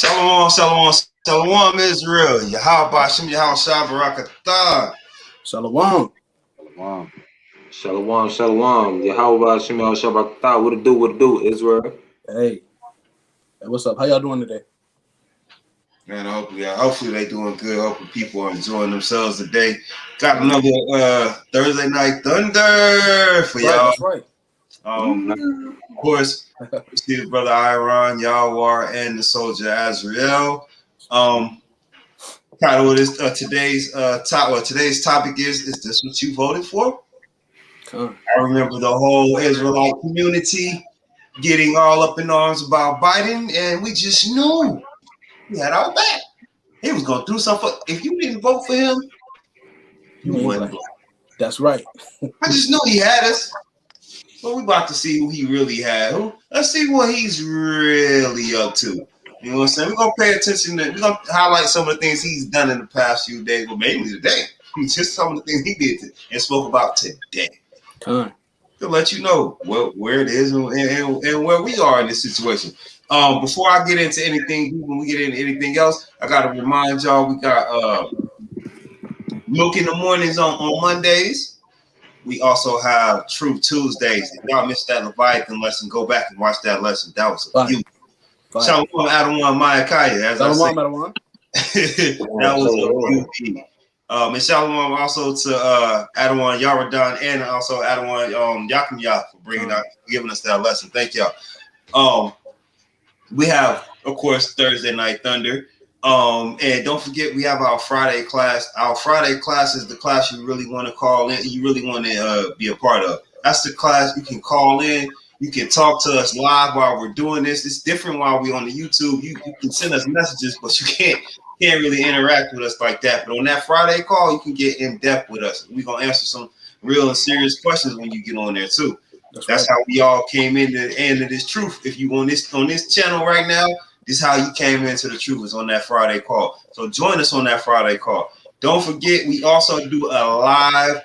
Shalom, shalom, shalom, Israel. Yahweh Shem Yahweh Barakatah. Shalom. Shalom. Shalom, shalom. Yahweh Shem Shabbat. What it do, Israel? Hey, what's up? How y'all doing today? Man, hopefully they doing good. Hopefully people are enjoying themselves today. Got another Thursday night thunder for y'all. That's right. Of course, we see the brother Iran, Yahweh, and the soldier Azrael. Title of this today's topic is this what you voted for? I remember the whole Israelite community getting all up in arms about Biden, and we just knew he had our back. He was gonna do something. If you didn't vote for him, you wouldn't. That's right. I just knew he had us. But we about to see who he really had. Let's see what he's really up to. You know what I'm saying? We're gonna pay attention we're gonna highlight some of the things he's done in the past few days, but mainly today. Just some of the things he did and spoke about today. To let you know where it is and where we are in this situation. Before I get into anything, when we get into anything else, I gotta remind y'all we got Milk in the Mornings on Mondays. We also have Truth Tuesdays. If y'all missed that Leviathan lesson, go back and watch that lesson. That was a huge. Shalom Adawan Mayakaya, as I said. That was a huge. And shalom also to Adawan Yaradan and also Adawan Yakumya for giving us that lesson. Thank y'all. We have, of course, Thursday Night Thunder. And don't forget, we have our Friday class. Our Friday class is the class you really want to call in. You really want to be a part of. That's the class you can call in. You can talk to us live while we're doing this. It's different while we're on the YouTube. You can send us messages, but you can't really interact with us like that. But on that Friday call, you can get in depth with us. We're gonna answer some real and serious questions when you get on there too. That's how we all came into the end of this truth. If you on this channel right now, this is how you came into the truth, is on that Friday call. So join us on that Friday call. Don't forget, we also do a live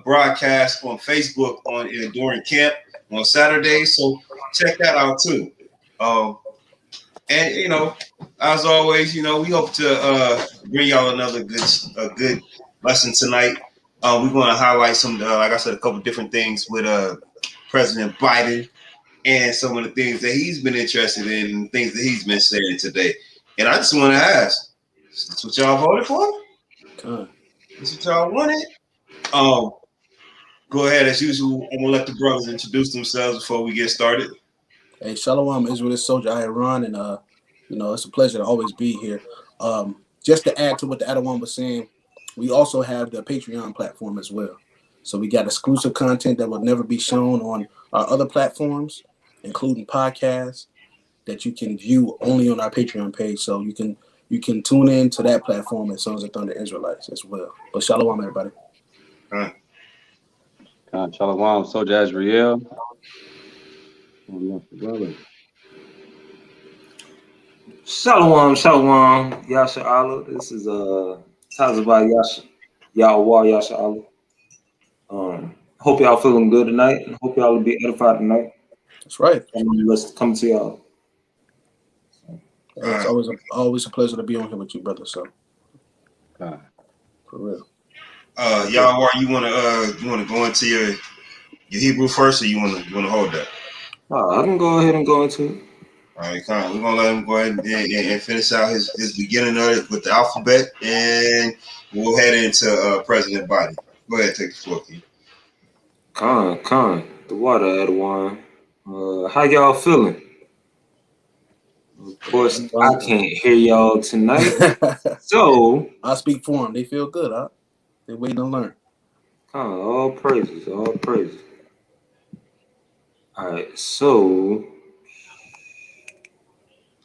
broadcast on Facebook during camp on Saturdays. So check that out too. And as always, we hope to bring y'all another good lesson tonight. We're going to highlight some, like I said, a couple different things with President Biden. And some of the things that he's been interested in and things that he's been saying today. And I just want to ask, is this what y'all voted for? Is this what y'all wanted? Go ahead, as usual. I'm going to let the brothers introduce themselves before we get started. Hey, Shalom, Israel, soldier Iran. And, it's a pleasure to always be here. Just to add to what the Adawan was saying, we also have the Patreon platform as well. So we got exclusive content that will never be shown on our other platforms, including podcasts that you can view only on our Patreon page. So you can tune in to that platform at Sons of Thunder Israelites as well. But shalom, everybody. Shalom, soldier Azrael. Shalom, Yasha Allah. This is Tazabah Yahweh Yasha Allah. Hope y'all feeling good tonight, and hope y'all will be edified tonight. That's right. And let's come to y'all. It's always a pleasure to be on here with you, brother. So, for real. Y'all, you wanna go into your Hebrew first, or you wanna hold that? I can go ahead and go into it. All right, come on. We're gonna let him go ahead and finish out his beginning of it with the alphabet, and we'll head into President Biden. Go ahead, take the floor, Keith. Con, the water Adawan. How y'all feeling? Of course, I can't hear y'all tonight, so I speak for them. They feel good, huh? They're waiting to learn. All praises. All right, so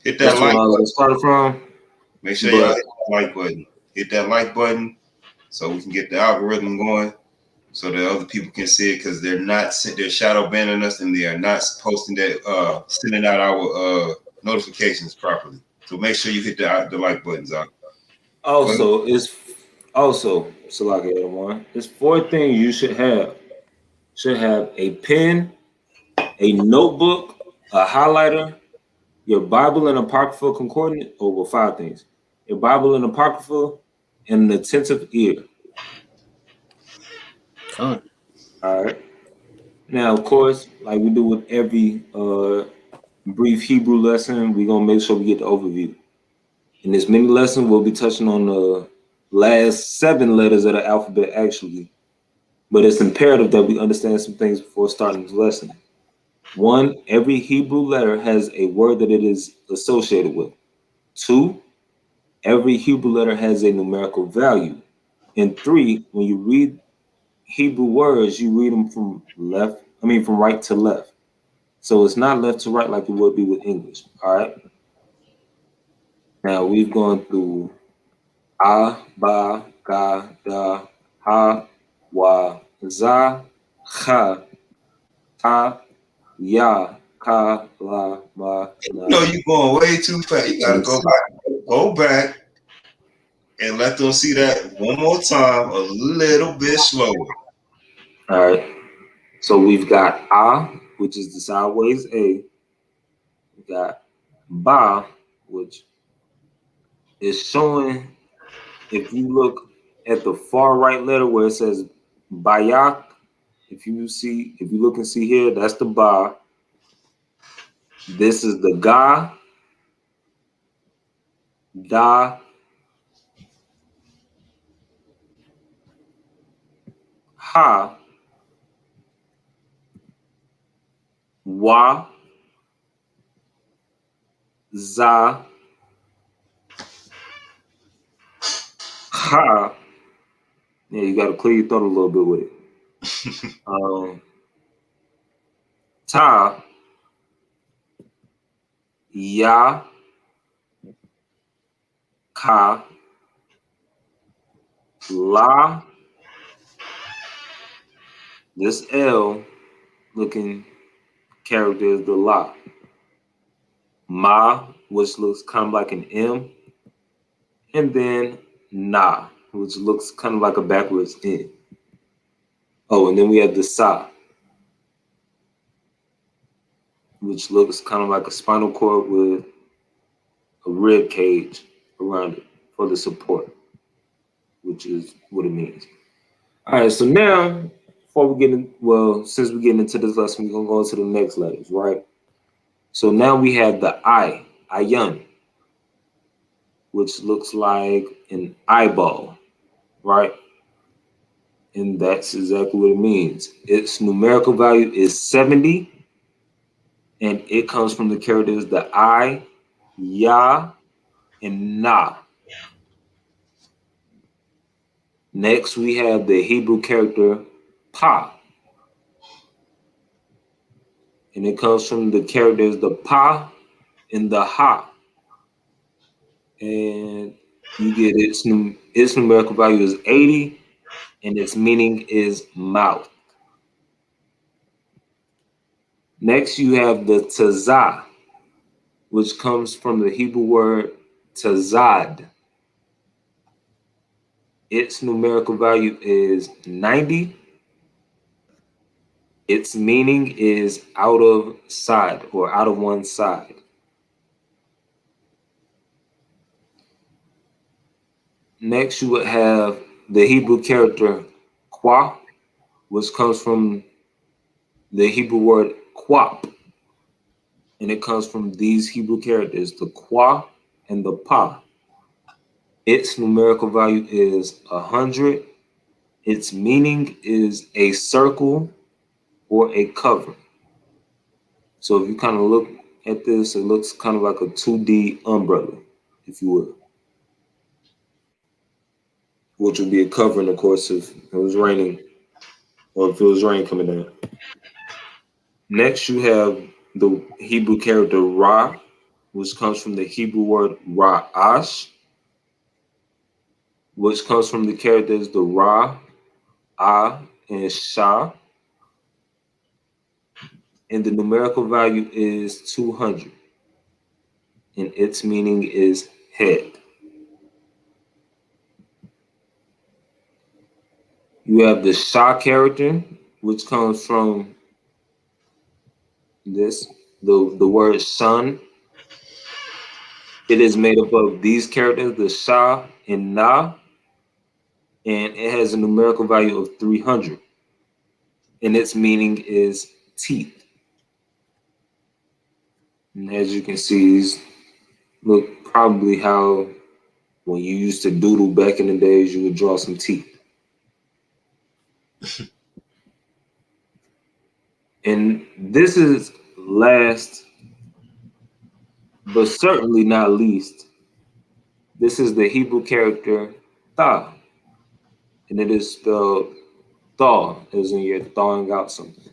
hit that like button. Started from. Make sure y'all hit that like button. Hit that like button so we can get the algorithm going, so that other people can see it, because they're shadow banning us and they are not posting that sending out our notifications properly. So make sure you hit the like buttons out. Also, Salaki everyone. There's 4 things you should have. Should have a pen, a notebook, a highlighter, your Bible and Apocrypha concordant, or 5 things. Your Bible and Apocrypha and an attentive ear. Con. All right. Now, of course, like we do with every brief Hebrew lesson, we're going to make sure we get the overview. In this mini lesson, we'll be touching on the last 7 letters of the alphabet, actually. But it's imperative that we understand some things before starting this lesson. 1, every Hebrew letter has a word that it is associated with. 2, every Hebrew letter has a numerical value. And 3, when you read Hebrew words, you read them from right to left. So it's not left to right like it would be with English. All right. Now we've gone through A, Ba, Ga, Da, Ha, Wa, Za, Cha, Ta, Ya, Ka, La, Ma, You Na. know you're going way too fast. You gotta go back and let them see that one more time, a little bit slower. All right. So we've got A, which is the sideways A. We got Ba, which is showing, if you look at the far right letter where it says Bayak, if you look and see here, that's the Ba. This is the Ga, Da, Ha, Wa, Za, Ha. Yeah, you got to clear your throat a little bit with it. Ta, Ya, Ka, La. This L looking character is the La. Ma, which looks kind of like an M. And then Na, which looks kind of like a backwards N. Oh, and then we have the Sa, which looks kind of like a spinal cord with a rib cage around it for the support, which is what it means. All right, so now, since we're getting into this lesson, we're going to go into the next letters, right? So now we have the I, Ayan, which looks like an eyeball, right? And that's exactly what it means. Its numerical value is 70, and it comes from the characters the I, Ya, and Na. Next, we have the Hebrew character Pa, and it comes from the characters the Pa and the Ha. And you get its numerical value is 80, and its meaning is mouth. Next, you have the Tazah, which comes from the Hebrew word Tazad. Its numerical value is 90. Its meaning is out of side or out of one side. Next, you would have the Hebrew character Kwa, which comes from the Hebrew word Kwap. And it comes from these Hebrew characters, the Kwa and the Pa. Its numerical value is 100. Its meaning is a circle or a cover. So if you kind of look at this, it looks kind of like a 2D umbrella, if you will, which would be a covering, of course, if it was raining or if it was rain coming down. Next, you have the Hebrew character Ra, which comes from the Hebrew word Ra'ash, which comes from the characters the Ra, Ah, and Shah. And the numerical value is 200. And its meaning is head. You have the Shah character, which comes from the word sun, It is made up of these characters, the Sha and Na, and it has a numerical value of 300. And its meaning is teeth. And as you can see, these look probably how when you used to doodle back in the days, you would draw some teeth. And this is last, but certainly not least. This is the Hebrew character Tha, and it is spelled Thaw, as in you're thawing out something.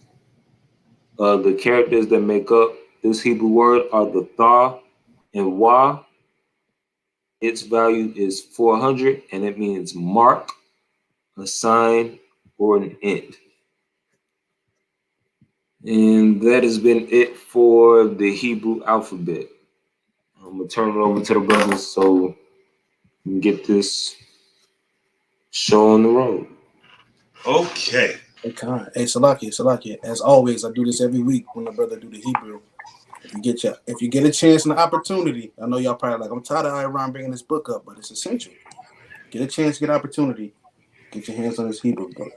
The characters that make up this Hebrew word are the Tha and Wa. Its value is 400, and it means mark, a sign, or an int. And that has been it for the Hebrew alphabet. I'm gonna turn it over to the brothers so we can get this show on the road. Okay. Hey, Salakia. As always, I do this every week when the brother do the Hebrew. If you get a chance and the opportunity, I know y'all probably like, I'm tired of Iran bringing this book up, but it's essential. Get a chance, get opportunity, get your hands on this Hebrew book.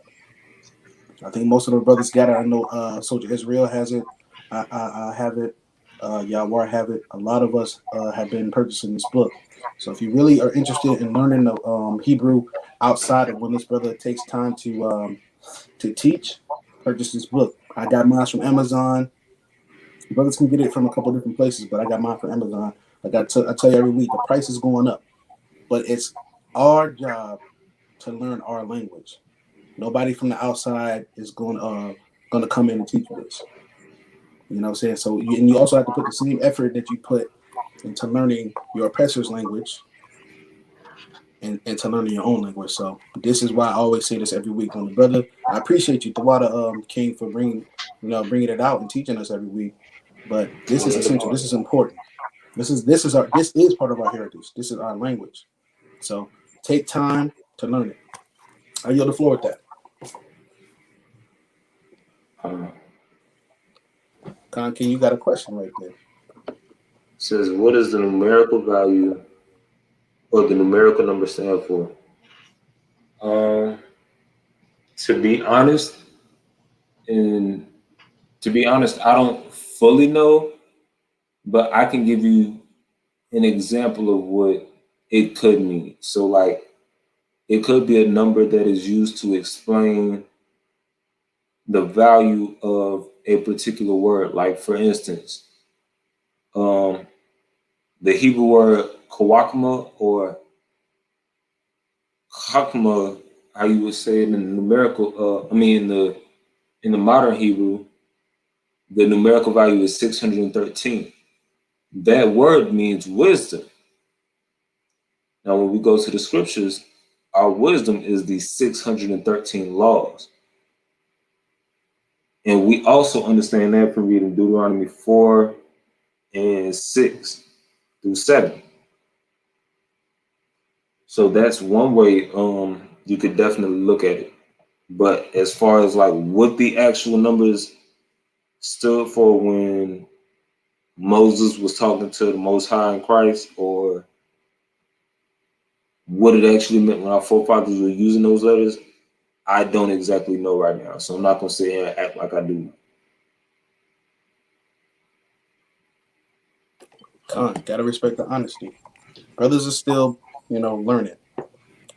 I think most of the brothers got it. I know Soldier Israel has it. I have it. Yawar have it. A lot of us have been purchasing this book. So if you really are interested in learning the Hebrew outside of when this brother takes time to teach, purchase this book. I got mine from Amazon. Brothers can get it from a couple different places, but I got mine from Amazon. I tell you every week, the price is going up, but it's our job to learn our language. Nobody from the outside is going to come in and teach you this. You know what I'm saying? So you also have to put the same effort that you put into learning your oppressor's language and to learning your own language. So this is why I always say this every week. When the brother, I appreciate you, Tawada King, for bringing it out and teaching us every week. But this is essential. This is important. This is part of our heritage. This is our language. So take time to learn it. I yield the floor with that. King, you got a question right there. Says, what is the numerical value or the numerical number stand for? To be honest, I don't fully know, but I can give you an example of what it could mean. So, like, it could be a number that is used to explain the value of a particular word. Like, for instance, the Hebrew word kawakma or hakma, how you would say it in the numerical, in the modern Hebrew, the numerical value is 613. That word means wisdom. Now, when we go to the scriptures, our wisdom is the 613 laws. And we also understand that from reading Deuteronomy 4 and 6 through 7. So that's one way you could definitely look at it. But as far as like what the actual numbers stood for when Moses was talking to the Most High in Christ, or what it actually meant when our forefathers were using those letters, I don't exactly know right now. So I'm not going to sit here and act like I do. Gotta respect the honesty. Brothers are still, learning.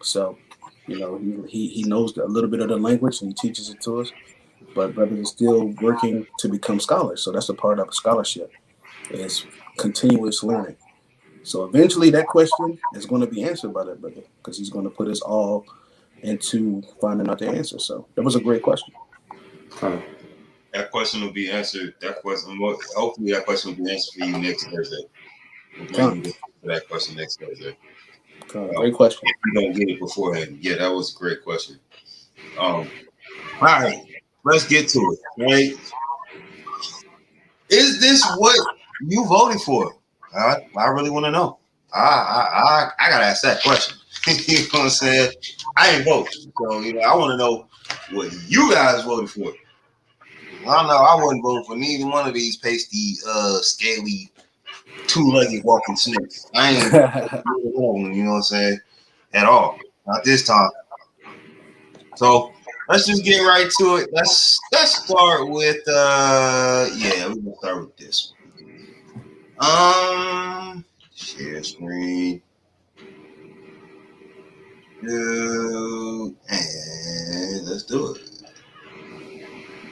So, he knows a little bit of the language and he teaches it to us. But brothers are still working to become scholars. So that's a part of scholarship. Is continuous learning. So eventually that question is going to be answered by that brother because he's going to put us all into finding out the answer. So that was a great question. That question will be answered. Hopefully that question will be answered for you next Thursday. We'll bring you to that question next Thursday. Great question. You don't get it beforehand. Yeah, that was a great question. All right, let's get to it. Right? Is this what you voted for? I really want to know. I gotta ask that question. You know what I'm saying? I ain't vote, so I want to know what you guys voted for. I know I wasn't voting for neither one of these pasty, scaly two-legged walking snakes. I ain't, you know what I'm saying, at all. Not this time. So let's just get right to it. Let's start with yeah, we're gonna start with this one. Share screen. And let's do it.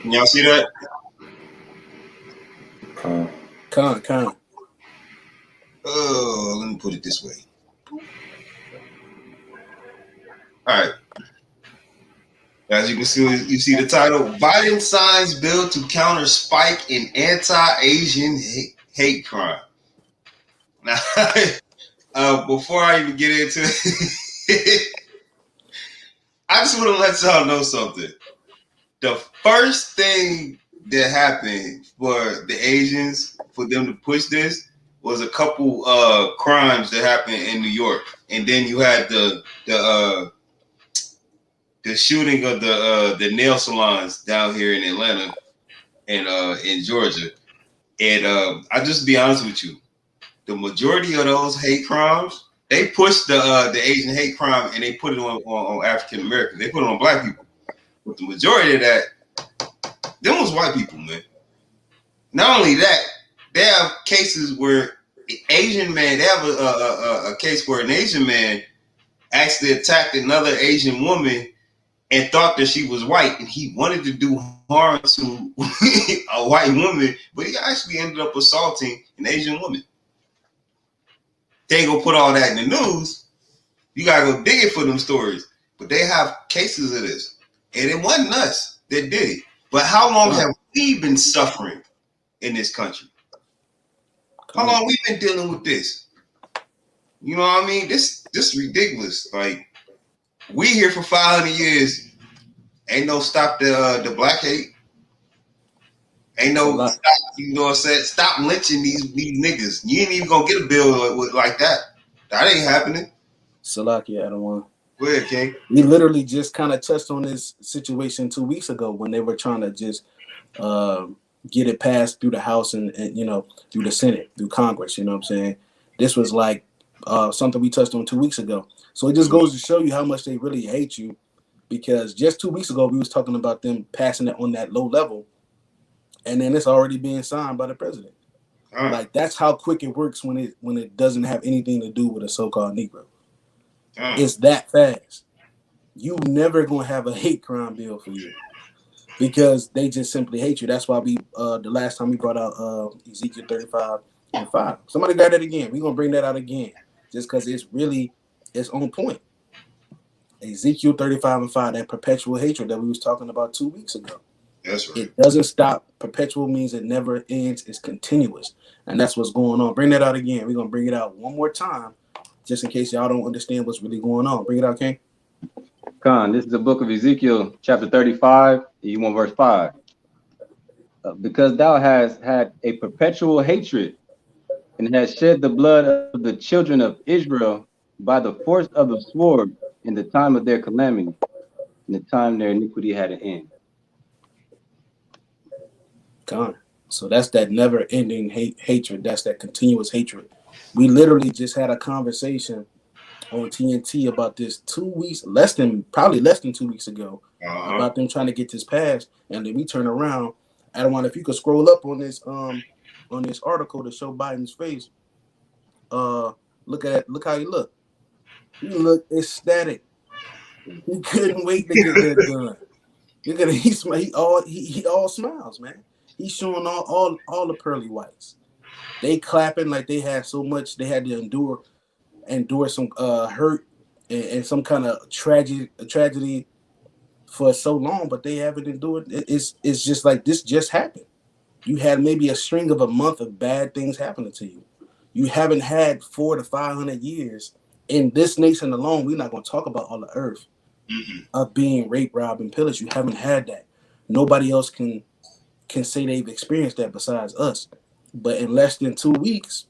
Can y'all see that? Con. Oh, let me put it this way. All right. As you can see, you see the title: Biden signs bill to counter spike in anti-Asian hate crime. Now, before I even get into it, I just want to let y'all know something. The first thing that happened for the Asians, for them to push this, was a couple crimes that happened in New York, and then you had the shooting of the nail salons down here in Atlanta and in Georgia. And I just be honest with you, the majority of those hate crimes, they pushed the Asian hate crime and they put it on African Americans. They put it on black people. But the majority of that, them was white people, man. Not only that, they have cases where Asian man, they have a case where an Asian man actually attacked another Asian woman and thought that she was white, and he wanted to do harm to a white woman, but he actually ended up assaulting an Asian woman. They ain't gonna put all that in the news. You gotta go dig it for them stories. But they have cases of this, and it wasn't us that did it. But how long have we been suffering in this country? How long we been dealing with this? You know what I mean? This ridiculous. Like, we here for 500 years. Ain't no stop the black hate. Ain't no stop, you know what I'm saying? Stop lynching these niggas. You ain't even gonna get a bill like that. That ain't happening. Salakia, I don't want. Go ahead, King. We literally just kind of touched on this situation 2 weeks ago when they were trying to just get it passed through the House and you know, through the Senate, through Congress. You know what I'm saying? This was like something we touched on 2 weeks ago. So it just goes to show you how much they really hate you, because just 2 weeks ago we was talking about them passing it on that low level, and then it's already being signed by the president. Like, that's how quick it works when it doesn't have anything to do with a so-called Negro. It's that fast. You never gonna have a hate crime bill for you because they just simply hate you. That's why we the last time we brought out Ezekiel 35:5. Somebody got it again. We're gonna bring that out again just because it's on point. Ezekiel 35:5, that perpetual hatred that we was talking about 2 weeks ago. That's right. It doesn't stop. Perpetual means it never ends. It's continuous. And that's what's going on. Bring that out again. We're going to bring it out one more time, just in case y'all don't understand what's really going on. Bring it out, King. Khan, this is the book of Ezekiel, chapter 35, you want verse 5. Because thou hast had a perpetual hatred and hast shed the blood of the children of Israel by the force of the sword in the time of their calamity, in the time their iniquity had an end. Gone. So that's that never-ending hatred. That's that continuous hatred. We literally just had a conversation on TNT about this 2 weeks, probably less than 2 weeks ago, about them trying to get this passed, and then we turn around. I don't want, if you could scroll up on this article to show Biden's face. Look how he look. He look ecstatic. He couldn't wait to get that done. Look at him. He all smiles, man. He's showing all the pearly whites. They clapping like they had so much. They had to endure some hurt and some kind of tragedy for so long, but they haven't endured. It's just like this just happened. You had maybe a string of a month of bad things happening to you. You haven't had 400 to 500 years in this nation alone. We're not going to talk about all the earth of being raped, robbed, and pillaged. You haven't had that. Nobody else can say they've experienced that besides us. But in less than 2 weeks,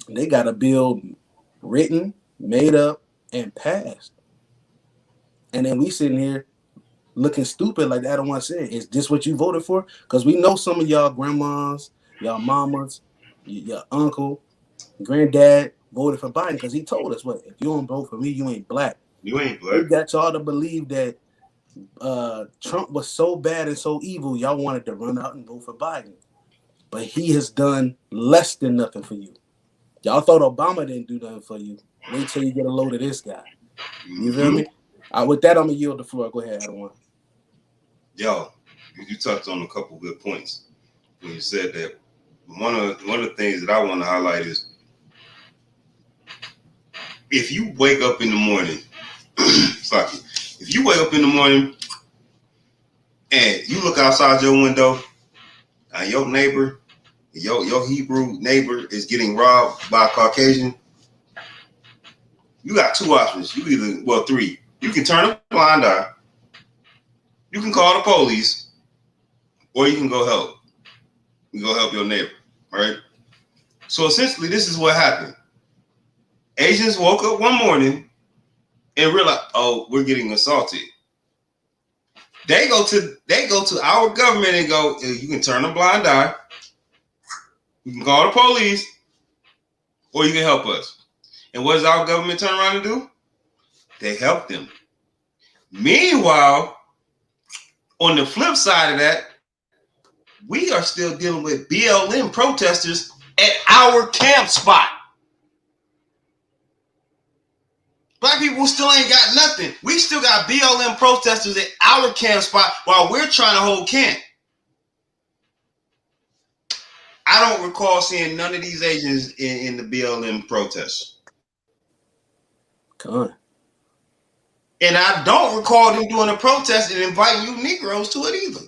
they got a bill written, made up, and passed. And then we sitting here looking stupid like Adawan said. Is this what you voted for? Because we know some of y'all grandmas, y'all mamas, Your uncle, granddad voted for Biden because he told us, what, if you don't vote for me, you ain't black. You ain't They black. got y'all to believe that Trump was so bad and so evil, y'all wanted to run out and vote for Biden. But he has done less than nothing for you. Y'all thought Obama didn't do nothing for you. Wait till you get a load of this guy. You feel me? With that, I'm going to yield the floor. Go ahead, Adam. Yo, you touched on a couple good points when you said that. One of the things that I want to highlight is, if you wake up in the morning, if you wake up in the morning and you look outside your window and your neighbor, your Hebrew neighbor is getting robbed by a Caucasian, you got two options. You either, well, three. You can turn a blind eye, you can call the police, or you can go help. You go help your neighbor, right? So essentially, this is what happened. Asians woke up one morning and realized, oh, we're getting assaulted. They go to our government and go, you can turn a blind eye, you can call the police, or you can help us. And what does our government turn around and do? They help them. Meanwhile, on the flip side of that, we are still dealing with BLM protesters at our camp spot. Black people still ain't got nothing. We still got BLM protesters at our camp spot while we're trying to hold camp. I don't recall seeing none of these Asians in the BLM protests. Come on. And I don't recall them doing a protest and inviting you Negroes to it either.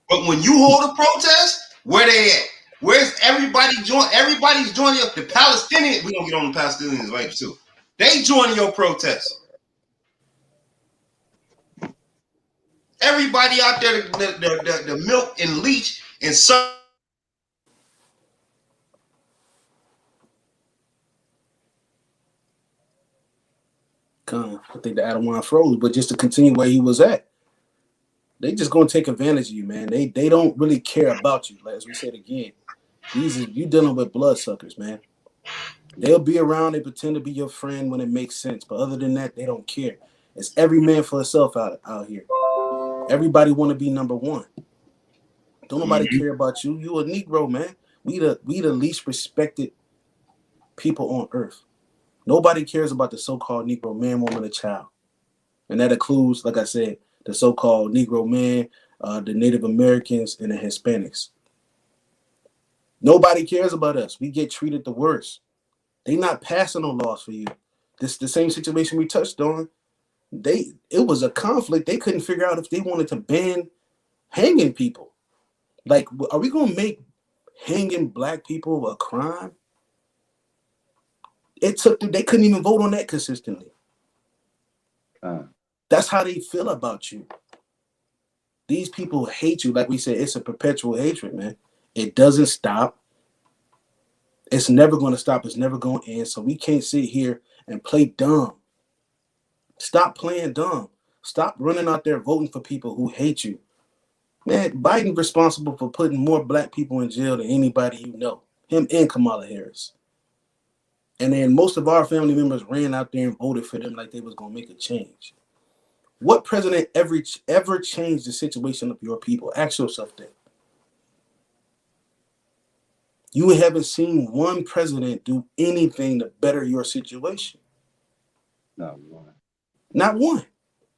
But when you hold a protest, where they at? Where's everybody join? Everybody's joining up. The Palestinians, we're going to get on the Palestinians later too. They joining your protest. Everybody out there, the milk and leech and some. I think the Adam froze, but just to continue where he was at, they just gonna take advantage of you, man. They don't really care about you. Like, as we said again, you dealing with bloodsuckers, man. They'll be around, they pretend to be your friend when it makes sense, but other than that, they don't care. It's every man for himself out here. Everybody want to be number one. Don't nobody care about you. You a Negro, man. We the least respected people on earth. Nobody cares about the so-called Negro man, woman, and child. And that includes, like I said, the so-called Negro man, the Native Americans, and the Hispanics. Nobody cares about us. We get treated the worst. They not passing no laws for you. This the same situation we touched on. It was a conflict. They couldn't figure out if they wanted to ban hanging people. Like, are we gonna make hanging black people a crime? They couldn't even vote on that consistently. That's how they feel about you. These people hate you. Like we said, it's a perpetual hatred, man. It doesn't stop. It's never going to stop. It's never going to end. So we can't sit here and play dumb. Stop playing dumb. Stop running out there voting for people who hate you. Man, Biden's responsible for putting more black people in jail than anybody you know. Him and Kamala Harris. And then most of our family members ran out there and voted for them like they was going to make a change. What president ever changed the situation of your people? Ask yourself that. You haven't seen one president do anything to better your situation. Not one. Not one.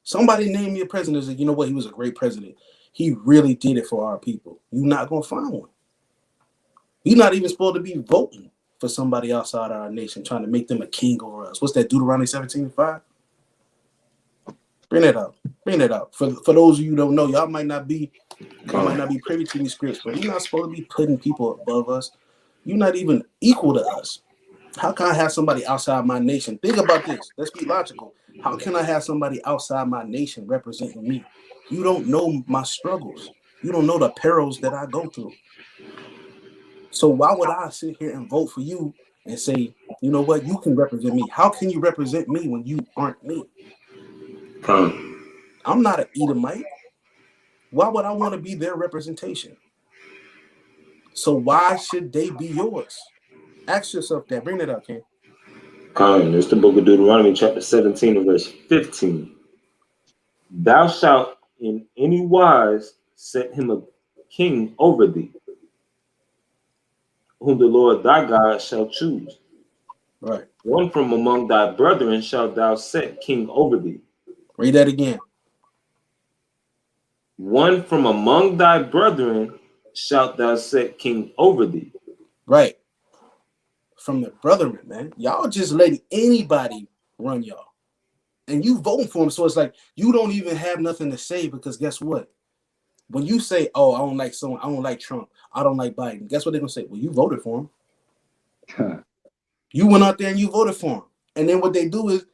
Somebody name me a president and say, you know what, he was a great president. He really did it for our people. You're not going to find one. You're not even supposed to be voting for somebody outside our nation, trying to make them a king over us. What's that, Deuteronomy 17:5? Bring that out. Bring that out. For those of you who don't know, y'all might not be privy to these scripts, but we're not supposed to be putting people above us. You're not even equal to us. How can I have somebody outside my nation? Think about this. Let's be logical. How can I have somebody outside my nation representing me? You don't know my struggles. You don't know the perils that I go through. So why would I sit here and vote for you and say, you know what, you can represent me? How can you represent me when you aren't me? I'm not an Edomite. Why would I want to be their representation? So why should they be yours? Ask yourself that. Bring that up, Ken. It's the book of Deuteronomy, chapter 17 and verse 15. Thou shalt in any wise set him a king over thee, whom the Lord thy God shall choose. Right. One from among thy brethren shalt thou set king over thee. Read that again. One from among thy brethren shalt thou set king over thee. Right. From the brethren, man. Y'all just letting anybody run y'all. And you voting for him. So it's like you don't even have nothing to say because guess what? When you say, oh, I don't like someone, I don't like Trump, I don't like Biden, guess what they're going to say? Well, you voted for him. You went out there and you voted for him. And then what they do is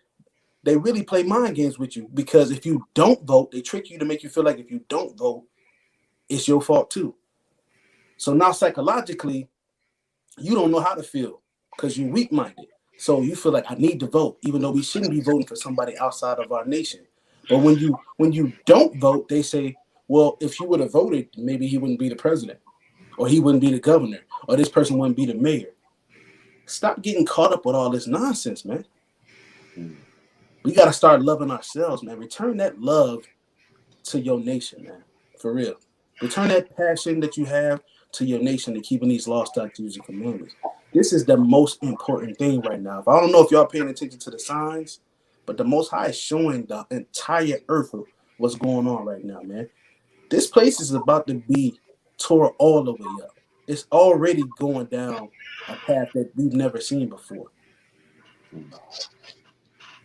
they really play mind games with you because if you don't vote, they trick you to make you feel like if you don't vote, it's your fault too. So now psychologically, you don't know how to feel because you're weak-minded. So you feel like I need to vote, even though we shouldn't be voting for somebody outside of our nation. But when you don't vote, they say, well, if you would have voted, maybe he wouldn't be the president, or he wouldn't be the governor, or this person wouldn't be the mayor. Stop getting caught up with all this nonsense, man. We got to start loving ourselves, man. Return that love to your nation, man. For real. Return that passion that you have to your nation and keeping these laws, statutes, and commandments. This is the most important thing right now. I don't know if y'all paying attention to the signs, but the Most High is showing the entire earth what's going on right now, man. This place is about to be tore all the way up. It's already going down a path that we've never seen before.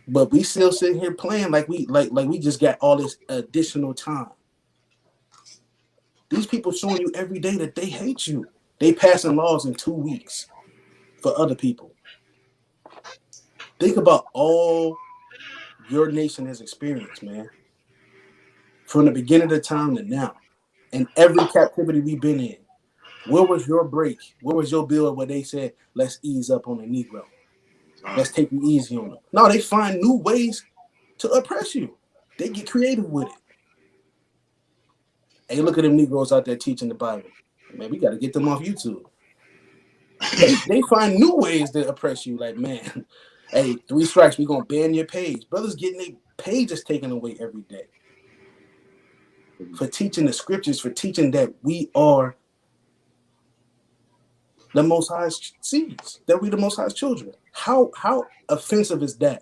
But we still sitting here playing like we just got all this additional time. These people showing you every day that they hate you. They passing laws in 2 weeks for other people. Think about all your nation has experienced, man. From the beginning of the time to now. And every captivity we've been in. Where was your break? Where was your bill where they said, let's ease up on the Negro? Let's take it easy on them. No, they find new ways to oppress you. They get creative with it. Hey, look at them Negroes out there teaching the Bible. Man, we got to get them off YouTube. They find new ways to oppress you. Like, man, hey, 3 strikes, we're going to ban your page. Brothers getting their pages taken away every day. For teaching the scriptures, for teaching that we are the Most High's seeds, that we the Most High's children. How offensive is that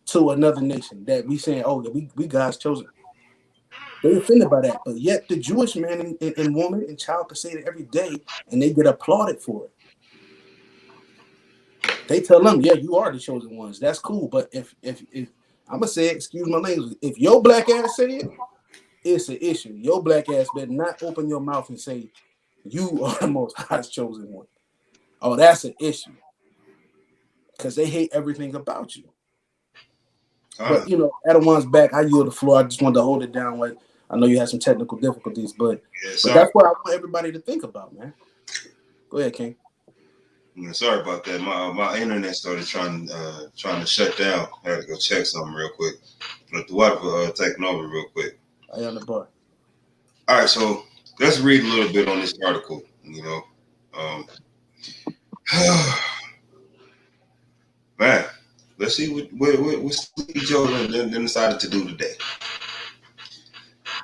to another nation that we saying, oh, we God's chosen? They offended by that, but yet the Jewish man and woman and child can say it every day, and they get applauded for it. They tell them, yeah, you are the chosen ones. That's cool, but if I'm gonna say, excuse my language, if your black ass say it, it's an issue. Your black ass better not open your mouth and say you are the Most High's chosen one. Oh, that's an issue because they hate everything about you. But Adawan's back. I yield the floor. I just wanted to hold it down. Like I know you had some technical difficulties, but that's what I want everybody to think about, man. Go ahead, King. Yeah, sorry about that. My internet started trying to shut down. I had to go check something real quick. But the Wi-Fi taking over real quick. I on the bar. All right, so let's read a little bit on this article. Man, let's see what Sleepy Joe then decided to do today.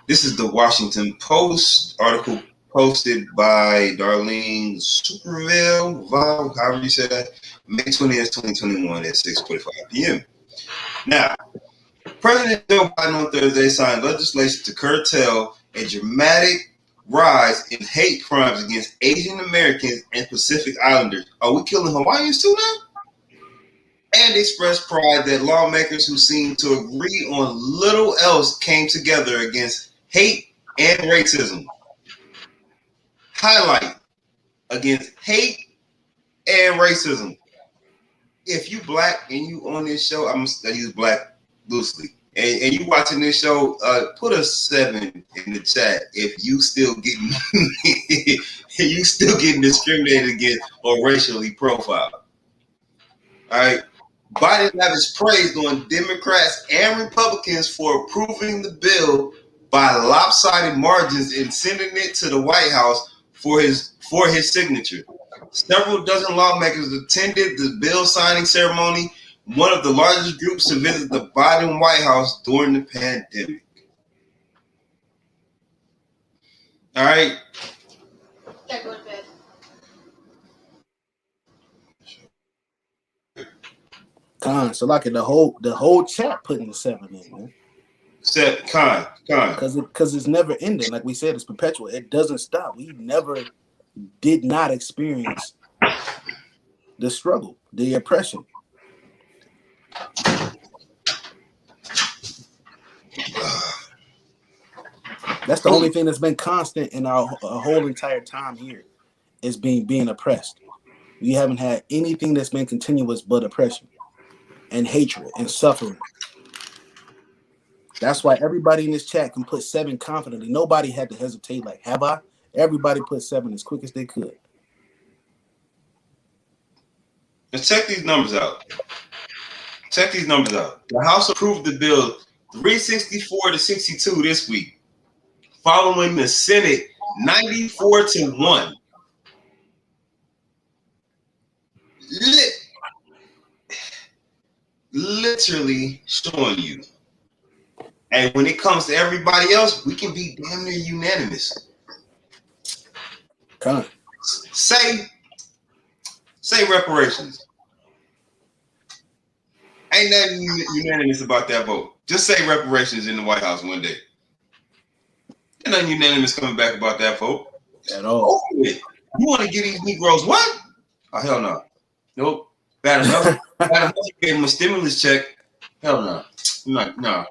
This is the Washington Post article posted by Darlene Superville, however you say that, May 20th, 2021 at 6:45 p.m. Now, President Joe Biden on Thursday signed legislation to curtail a dramatic rise in hate crimes against Asian Americans and Pacific Islanders. Are we killing Hawaiians too now? And expressed pride that lawmakers who seem to agree on little else came together against hate and racism. Highlight against hate and racism. If you black and you on this show, I'm gonna use black loosely, and you watching this show, put a 7 in the chat if you still getting discriminated against or racially profiled. All right. Biden lavished praise on Democrats and Republicans for approving the bill by lopsided margins and sending it to the White House for his signature. Several dozen lawmakers attended the bill signing ceremony, one of the largest groups to visit the Biden White House during the pandemic. All right. Yeah, go to bed. So like the whole chat putting the 7 in, man. Con. Because it's never ending. Like we said, it's perpetual. It doesn't stop. We never did not experience the struggle, the oppression. That's the only thing that's been constant in our whole entire time here is being oppressed. We haven't had anything that's been continuous but oppression and hatred and suffering. That's why everybody in this chat can put 7 confidently. Nobody had to hesitate. Like, have I? Everybody put 7 as quick as they could. Let's check these numbers out. The House approved the bill 364 to 62 this week, following the Senate 94-1. Literally showing you. And when it comes to everybody else, we can be damn near unanimous. Come on. Say reparations. Ain't nothing unanimous about that vote. Just say reparations in the White House one day. Ain't nothing unanimous coming back about that vote. At all. You want to give these Negroes what? Oh, hell no. Nope. Bad enough. You gave them a stimulus check. Hell no. No.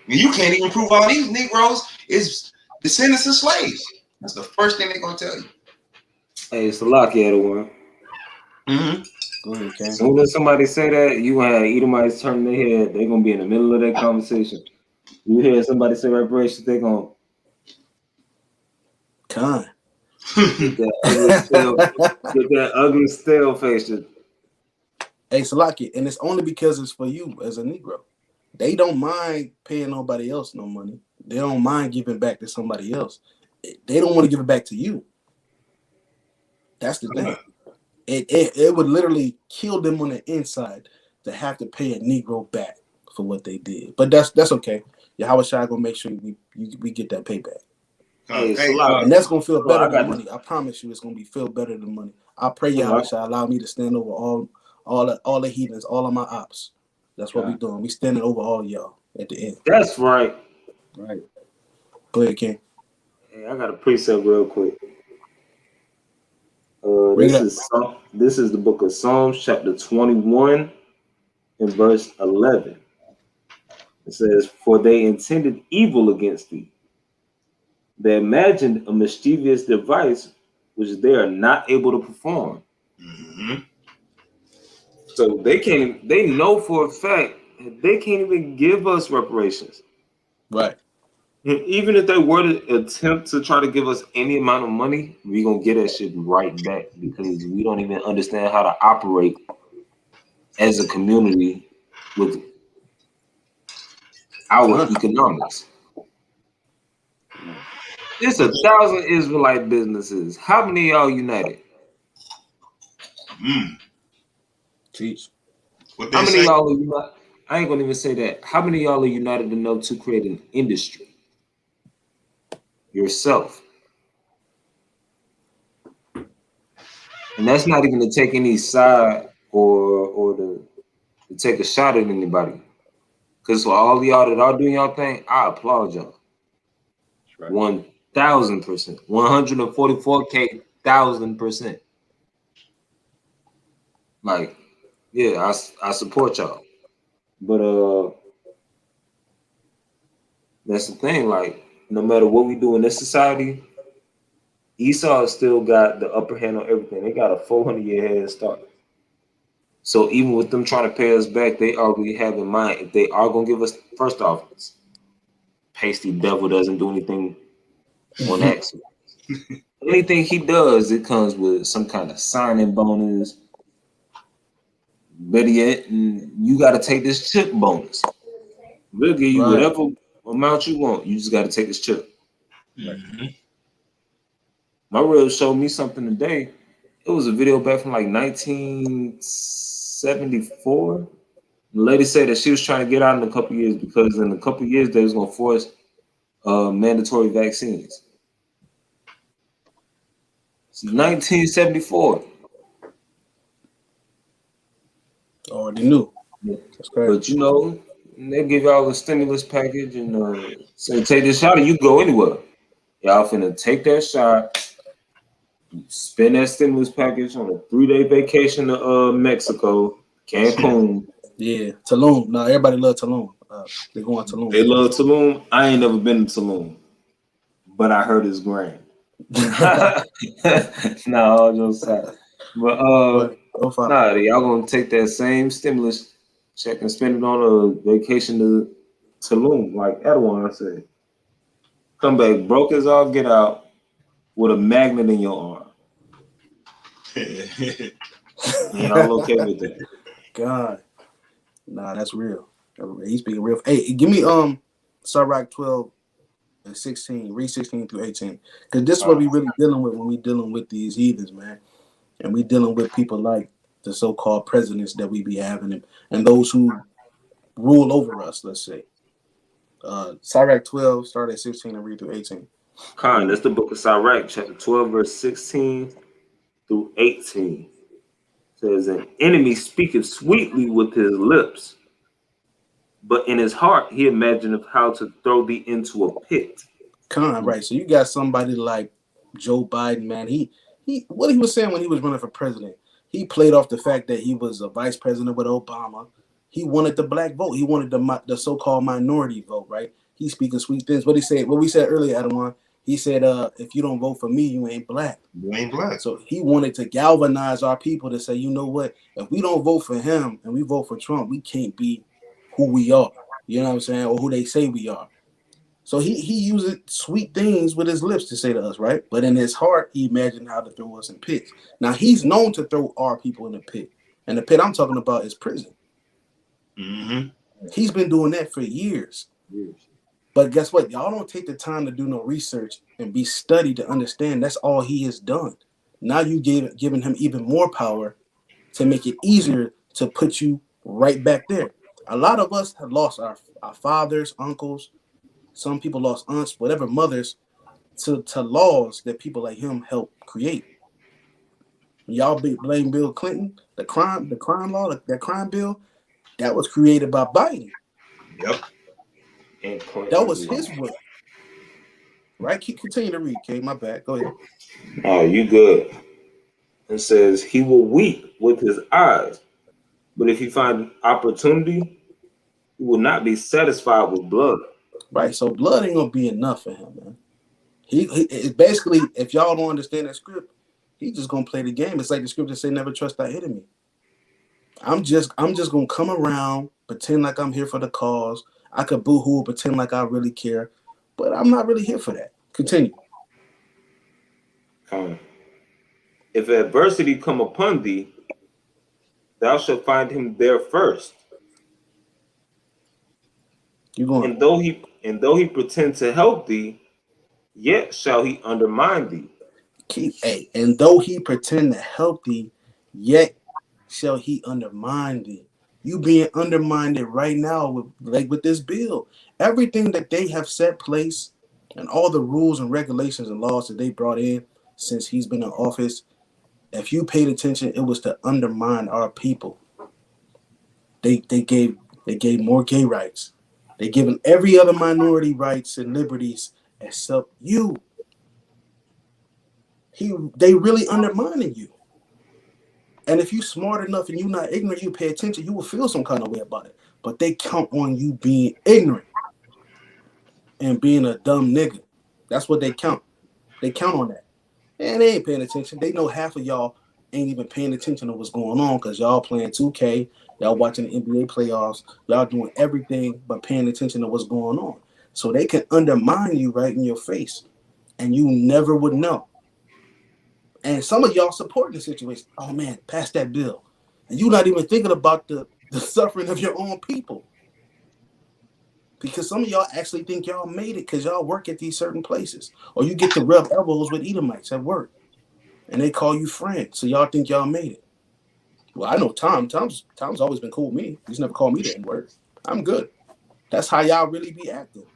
You can't even prove all these Negroes is descendants of slaves. That's the first thing they're going to tell you. Hey, it's a lock at one. Mm-hmm. Go ahead, Ken. As soon as somebody say that, you gonna have Edomites turn their head. They're gonna be in the middle of that conversation. You hear somebody say reparations, they're gonna Con. get that ugly stale face. Hey, Salaki, and it's only because it's for you as a Negro. They don't mind paying nobody else no money. They don't mind giving back to somebody else. They don't want to give it back to you. That's the thing. It would literally kill them on the inside to have to pay a Negro back for what they did. But that's okay. Yahweh Shai gonna make sure we get that payback. Hey, and that's gonna feel better than money. I promise you, it's gonna feel better than money. I pray Yahweh Shai allow me to stand over all the heathens, all of my ops. That's what we're doing. We standing over all y'all at the end. That's right. Right. Go ahead, King. Hey, I got a precept real quick. This is the book of Psalms, chapter 21, and verse 11. It says, "For they intended evil against thee. They imagined a mischievous device which they are not able to perform." Mm-hmm. So they know for a fact they can't even give us reparations. Right. Even if they were to attempt to try to give us any amount of money, we're going to get that shit right back because we don't even understand how to operate as a community with our economics. It's 1,000 Israelite businesses. How many of y'all united? Jeez. How many of y'all are united? I ain't going to even say that. How many of y'all are united enough to create an industry? Yourself. And that's not even to take any side or to take a shot at anybody. Because for all y'all that are doing y'all thing, I applaud y'all. Right. 1,000%. 144,000%. Like, yeah, I support y'all. But that's the thing, like, no matter what we do in this society, Esau still got the upper hand on everything. They got a 400-year head start. So even with them trying to pay us back, they already have in mind if they are going to give us, first off, pasty devil doesn't do anything on accident. Anything he does, it comes with some kind of signing bonus. Better yet, you got to take this chip bonus. We'll give you whatever amount you want. You just got to take this chip. Mm-hmm. My reel showed me something today. It was a video back from like 1974. The lady said that she was trying to get out in a couple years because in a couple years they was gonna force mandatory vaccines. It's 1974. Already knew. That's crazy. But you know, they give y'all a stimulus package and say take this shot and you go anywhere. Y'all finna take that shot, spend that stimulus package on a 3-day vacation to Mexico, Cancun. Yeah, Tulum. No, everybody love Tulum. They going to Tulum. They love Tulum. I ain't never been to Tulum, but I heard it's grand. No, all jokes aside. But nah, y'all gonna take that same stimulus check and spend it on a vacation to Tulum, like Erdogan said. Come back broke as all get out with a magnet in your arm. Y'all okay with that? God, nah, that's real. He's speaking real. Hey, give me Sirach 12 and 16, read 16 through 18, because this is what we really dealing with when we dealing with these heathens, man, and we dealing with people like the so-called presidents that we be having and those who rule over us. Let's say. Sirach 12, start at 16 and read through 18. Khan, that's the book of Sirach, chapter 12, verse 16 through 18. It says, an enemy speaketh sweetly with his lips, but in his heart he imagineth how to throw thee into a pit. Khan, right. So you got somebody like Joe Biden, man. He what he was saying when he was running for president, he played off the fact that he was a vice president with Obama. He wanted the black vote. He wanted the so-called minority vote, right? He's speaking sweet things. What he said, what we said earlier, Adam, he said, if you don't vote for me, you ain't black. You ain't black. So he wanted to galvanize our people to say, you know what? If we don't vote for him and we vote for Trump, we can't be who we are. You know what I'm saying? Or who they say we are. So he uses sweet things with his lips to say to us, right? But in his heart, he imagined how to throw us in pits. Now, he's known to throw our people in the pit. And the pit I'm talking about is prison. Mm-hmm. He's been doing that for years. But guess what? Y'all don't take the time to do no research and be studied to understand that's all he has done. Now you giving him even more power to make it easier to put you right back there. A lot of us have lost our fathers, uncles. Some people lost aunts, whatever, mothers, to laws that people like him helped create. Y'all blame Bill Clinton, the crime law, that crime bill, that was created by Biden. Yep. That was his work. Right? Continue to read, Kay. My bad. Go ahead. Oh, you good. It says, he will weep with his eyes, but if he find opportunity, he will not be satisfied with blood. Right. So blood ain't gonna be enough for him, man. He basically, if y'all don't understand that script, he just gonna play the game. It's like the scripture say, never trust thy enemy. I'm just gonna come around, pretend like I'm here for the cause. I could boo-hoo, pretend like I really care, but I'm not really here for that. Continue. If adversity come upon thee, thou shalt find him there first. You going? And though he pretend to help thee, yet shall he undermine thee. And though he pretend to help thee, yet shall he undermine thee. You being undermined right now with this bill. Everything that they have set place and all the rules and regulations and laws that they brought in since he's been in office, if you paid attention, it was to undermine our people. They gave more gay rights. They given every other minority rights and liberties except you. They really undermining you. And if you smart enough and you're not ignorant, you pay attention, you will feel some kind of way about it. But they count on you being ignorant and being a dumb nigga. That's what they count. They count on that. And they ain't paying attention. They know half of y'all ain't even paying attention to what's going on because y'all playing 2K, y'all watching the NBA playoffs, y'all doing everything but paying attention to what's going on. So they can undermine you right in your face, and you never would know. And some of y'all supporting the situation. Oh man, pass that bill. And you're not even thinking about the suffering of your own people. Because some of y'all actually think y'all made it because y'all work at these certain places. Or you get to rub elbows with Edomites at work. And they call you friend. So y'all think y'all made it. Well, I know Tom's always been cool with me. He's never called me the N-word. I'm good. That's how y'all really be acting.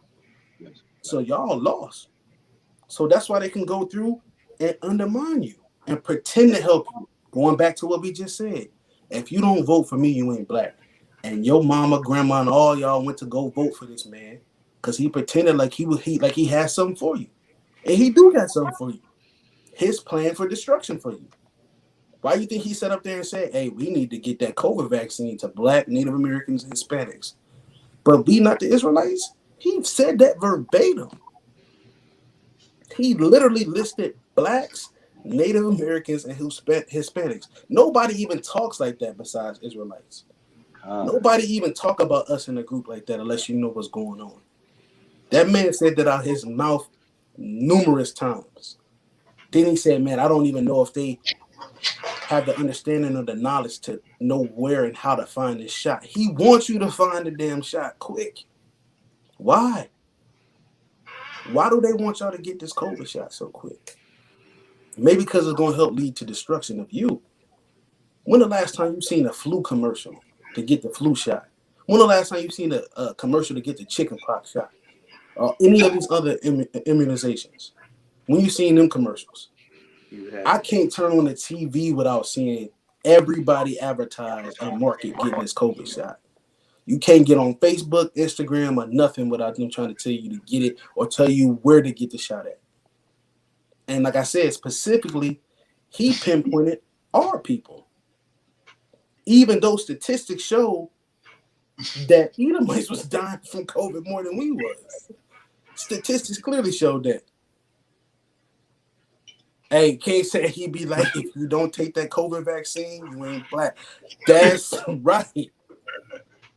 So y'all lost. So that's why they can go through and undermine you and pretend to help you. Going back to what we just said. If you don't vote for me, you ain't black. And your mama, grandma, and all y'all went to go vote for this man because he pretended like he had something for you. And he do got something for you. His plan for destruction for you. Why do you think he sat up there and said, hey, we need to get that COVID vaccine to black, Native Americans, and Hispanics? But we not the Israelites? He said that verbatim. He literally listed blacks, Native Americans, and Hispanics. Nobody even talks like that besides Israelites. Nobody even talk about us in a group like that unless you know what's going on. That man said that out of his mouth numerous times. Then he said, man, I don't even know if they have the understanding or the knowledge to know where and how to find this shot. He wants you to find the damn shot quick. Why? Why do they want y'all to get this COVID shot so quick? Maybe because it's going to help lead to destruction of you. When the last time you seen a flu commercial to get the flu shot? When the last time you seen a commercial to get the chicken pox shot? Or any of these other immunizations? When you seen them commercials? I can't turn on the TV without seeing everybody advertise and market getting this COVID shot. You can't get on Facebook, Instagram, or nothing without them trying to tell you to get it or tell you where to get the shot at. And like I said, specifically, he pinpointed our people. Even though statistics show that Edomites was dying from COVID more than we was. Statistics clearly showed that. Hey, can't say he be like, if you don't take that COVID vaccine, you ain't black. That's right.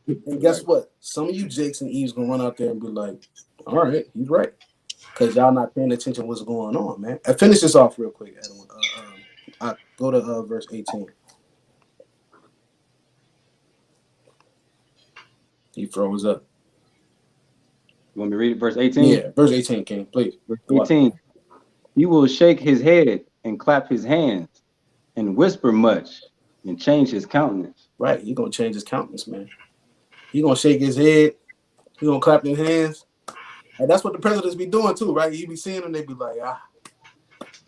And guess what? Some of you Jakes and Eves gonna run out there and be like, all right, he's right. Because y'all not paying attention to what's going on, man. I finish this off real quick, Adam. I go to verse 18. He froze up. You want me to read it, verse 18? Yeah, verse 18, King, please. Verse 18. He will shake his head and clap his hands and whisper much and change his countenance. Right, he gonna change his countenance, man. He gonna shake his head. He gonna clap his hands. And that's what the presidents be doing too, right? You be seeing them, they be like,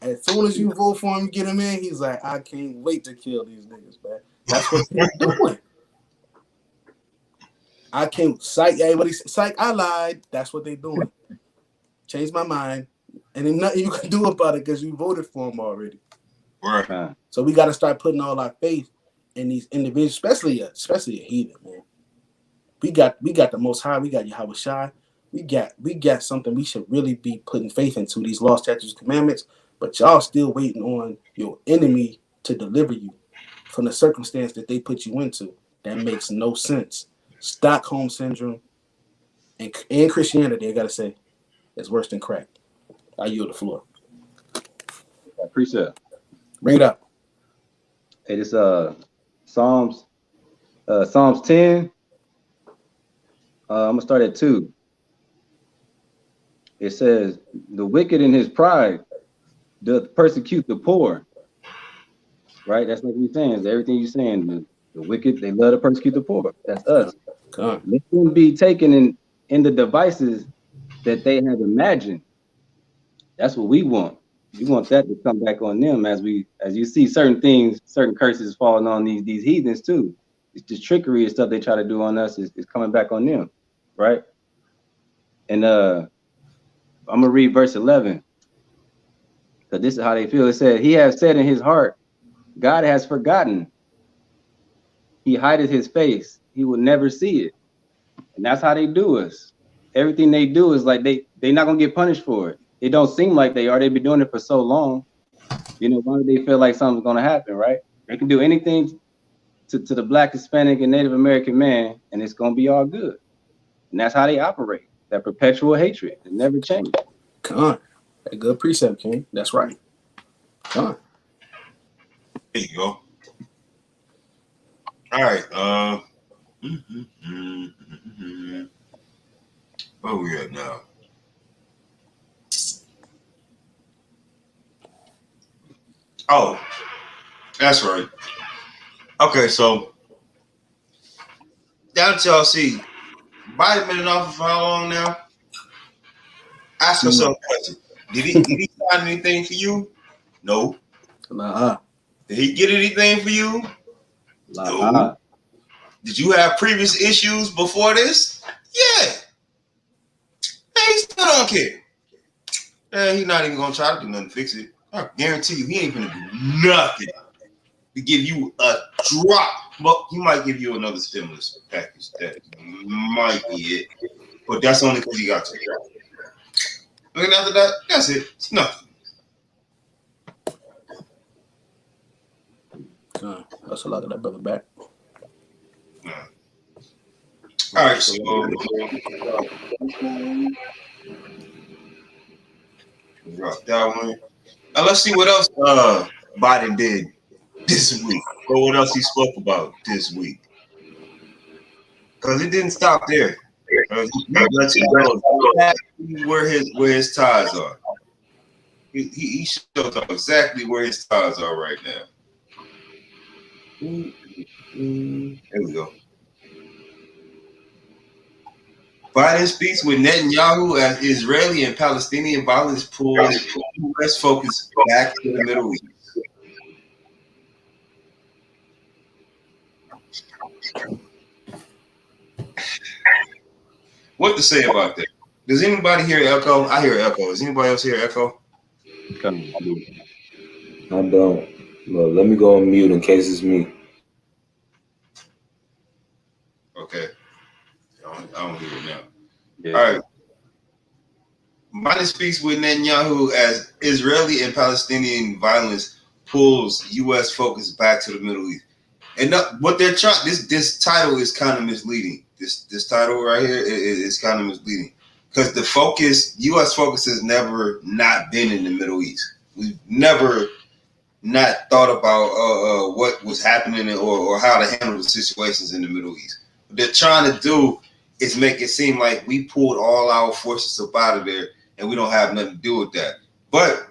as soon as you vote for him, get him in, he's like, I can't wait to kill these niggas, man. That's what they're doing. I can't psych, I lied. That's what they're doing. Change my mind. And there's nothing you can do about it because you voted for him already. Right. So we got to start putting all our faith in these individuals, especially a heathen, man. We got the Most High. We got Yahweh Shai. We got something we should really be putting faith into, these law, statutes, commandments. But y'all still waiting on your enemy to deliver you from the circumstance that they put you into. That makes no sense. Stockholm syndrome and Christianity, I gotta say, is worse than crack. I yield the floor. Precept. Bring it up. Hey, this Psalms 10. I'm gonna start at 2. It says, the wicked in his pride doth persecute the poor. Right? That's what you're saying. Is everything you're saying. The wicked, they love to persecute the poor. That's us. Let them be taken in the devices that they have imagined. That's what we want. We want that to come back on them as you see certain things, certain curses falling on these heathens too. It's the trickery and stuff they try to do on us is coming back on them, right? And I'm gonna read verse 11 because this is how they feel. It said, "He has said in his heart, God has forgotten. He hideth his face; he will never see it." And that's how they do us. Everything they do is like they not gonna get punished for it. It don't seem like they are. They've been doing it for so long. You know, why do they feel like something's gonna happen, right? They can do anything to the Black, Hispanic, and Native American man, and it's gonna be all good. And that's how they operate. That perpetual hatred. It never changes. A good precept, King. That's right. There you go. All right. Where we at now? Oh, that's right. Okay, so now that y'all see, Biden been in office for how long now? Ask yourself a question. Did he sign anything for you? No. Nah. Did he get anything for you? No. Nah. Did you have previous issues before this? Yeah. Man, he still don't care. Man, he's not even gonna try to do nothing to fix it. I guarantee you, he ain't gonna do nothing to give you a drop. But he might give you another stimulus package. That might be it. But that's only because he got to. And after that, that's it. It's nothing. That's a lot of that brother back. All right, so drop that one. Now let's see what else Biden did this week, or what else he spoke about this week. Because it didn't stop there. He let you know exactly where his ties are. He shows up exactly where his ties are right now. There we go. Biden speaks with Netanyahu as Israeli and Palestinian violence pulls U.S. focus back to the Middle East. What to say about that? Does anybody hear echo? I hear echo. Does anybody else hear echo? I don't. But let me go on mute in case it's me. Okay. I don't hear it now. Yeah. All right. Biden speaks with Netanyahu as Israeli and Palestinian violence pulls U.S. focus back to the Middle East. And what they're trying, this title is kind of misleading. This title right here is kind of misleading because the focus, U.S. focus, has never not been in the Middle East. We've never not thought about what was happening or how to handle the situations in the Middle East. What they're trying to do is make it seem like we pulled all our forces up out of there and we don't have nothing to do with that. But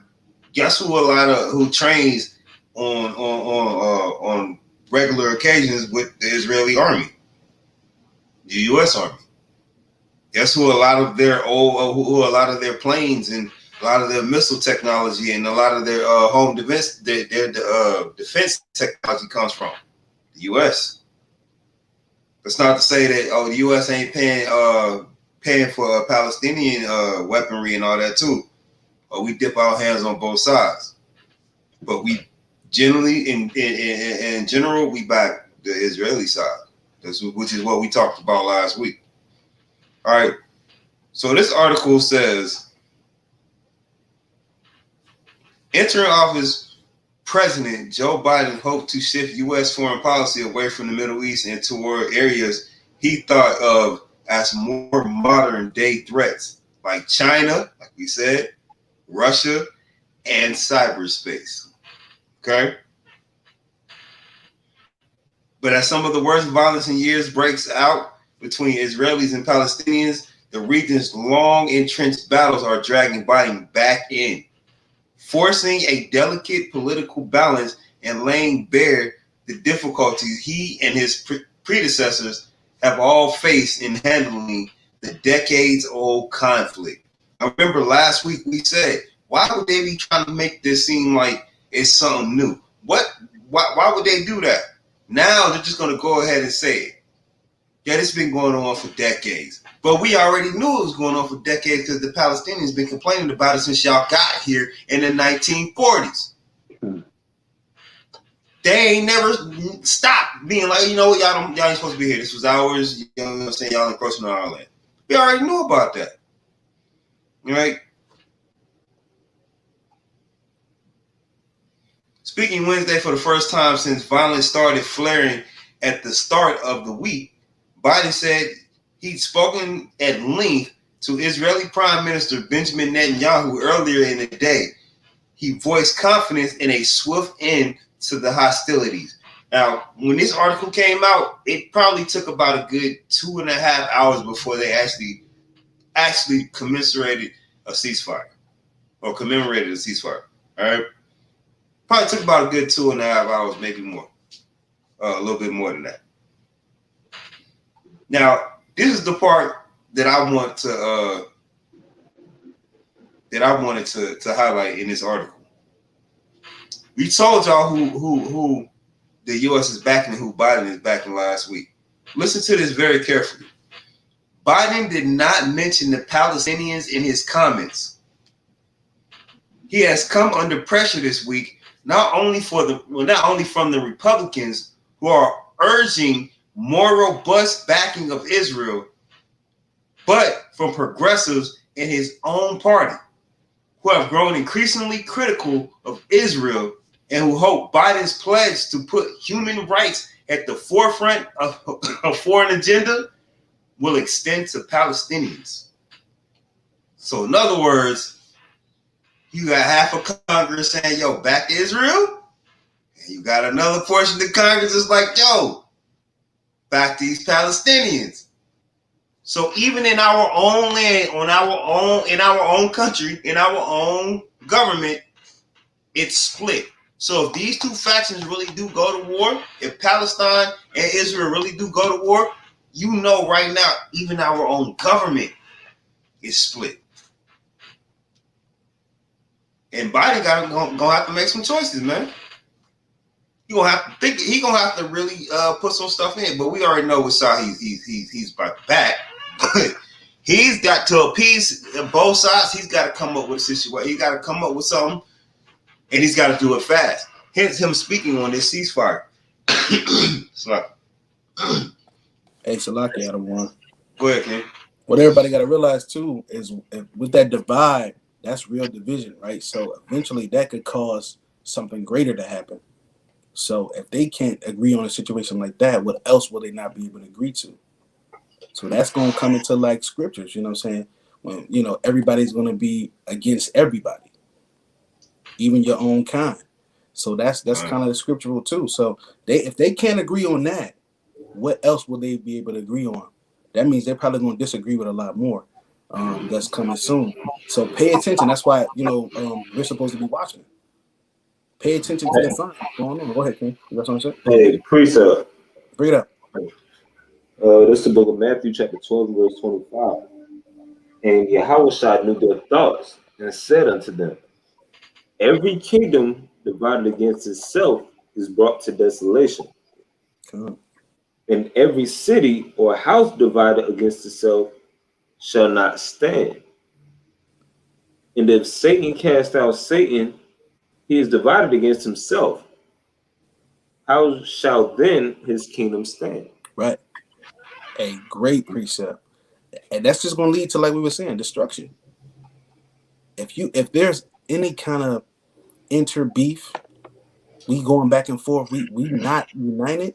guess who trains on regular occasions with the Israeli army, the U.S. Army. Guess who a lot of their planes and a lot of their missile technology and a lot of their home defense, their defense technology comes from? The U.S. That's not to say that the U.S. ain't paying for Palestinian weaponry and all that too. We dip our hands on both sides, but we generally, in general, we back the Israeli side. Which is what we talked about last week. All right. So this article says, entering office, President Joe Biden hoped to shift U.S. foreign policy away from the Middle East and toward areas he thought of as more modern day threats, like China, like we said, Russia, and cyberspace. Okay? But as some of the worst violence in years breaks out between Israelis and Palestinians, the region's long entrenched battles are dragging Biden back in, forcing a delicate political balance and laying bare the difficulties he and his predecessors have all faced in handling the decades-old conflict. I remember last week we said, why would they be trying to make this seem like it's something new? Why would they do that? Now they're just going to go ahead and say it. Yeah, this has been going on for decades. But we already knew it was going on for decades because the Palestinians been complaining about it since y'all got here in the 1940s. They ain't never stopped being like, you know what, y'all ain't supposed to be here. This was ours. You know what I'm saying? Y'all encroaching on our land. We already knew about that. Right? Speaking Wednesday for the first time since violence started flaring at the start of the week, Biden said he'd spoken at length to Israeli Prime Minister Benjamin Netanyahu earlier in the day. He voiced confidence in a swift end to the hostilities. Now, when this article came out, it probably took about a good 2.5 hours before they actually actually commiserated a ceasefire or commemorated a ceasefire. All right, probably took about a good 2.5 hours, maybe more, a little bit more than that. Now, this is the part that I want to that I wanted to highlight in this article. We told y'all who the U.S. is backing and who Biden is backing last week. Listen to this very carefully. Biden did not mention the Palestinians in his comments. He has come under pressure this week, not only from the Republicans who are urging more robust backing of Israel, but from progressives in his own party, who have grown increasingly critical of Israel and who hope Biden's pledge to put human rights at the forefront of a foreign agenda will extend to Palestinians. So in other words, you got half of Congress saying, yo, back Israel. And you got another portion of Congress that's like, yo, back these Palestinians. So even in our own land, in our own country, in our own government, it's split. So if these two factions really do go to war, if Palestine and Israel really do go to war, you know right now, even our own government is split. And Biden gonna have to make some choices, man. He gonna have to think. He gonna have to really put some stuff in. But we already know what side he's about to back. He's got to appease both sides. He's got to come up with a situation. He got to come up with something, and he's got to do it fast. Hence him speaking on this ceasefire. Hey, Salaki, Adam one. Go ahead, Ken. What everybody got to realize too is with that divide, that's real division, right? So eventually that could cause something greater to happen. So if they can't agree on a situation like that, what else will they not be able to agree to? So that's going to come into like scriptures, you know what I'm saying? When, you know, everybody's going to be against everybody, even your own kind. So that's kind of the scriptural too. So if they can't agree on that, what else will they be able to agree on? That means they're probably going to disagree with a lot more that's coming soon. So pay attention. That's why, you know, we're supposed to be watching. Pay attention to the signs going on. Go ahead, King. You got something to say? Hey, precept. Bring it up. This is the book of Matthew, chapter 12, verse 25. And Yahushua knew their thoughts and said unto them, every kingdom divided against itself is brought to desolation. Come on. And every city or house divided against itself shall not stand. And if Satan cast out Satan, he is divided against himself. How shall then his kingdom stand? Right. A great precept. And that's just going to lead to, like we were saying, destruction. If there's any kind of inter beef, we going back and forth, we not united,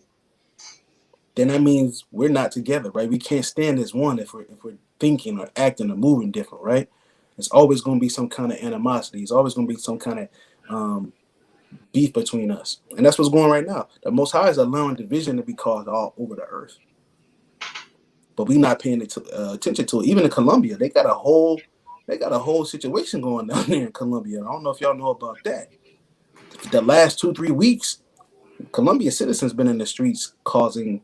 then that means we're not together, right? We can't stand as one if we're thinking or acting or moving different, right? It's always going to be some kind of animosity. It's always going to be some kind of beef between us. And that's what's going on right now. The Most High is allowing division to be caused all over the earth. But we're not paying attention to it. Even in Colombia, they got a whole situation going down there in Colombia. I don't know if y'all know about that. The last 2-3 weeks, Colombian citizens been in the streets causing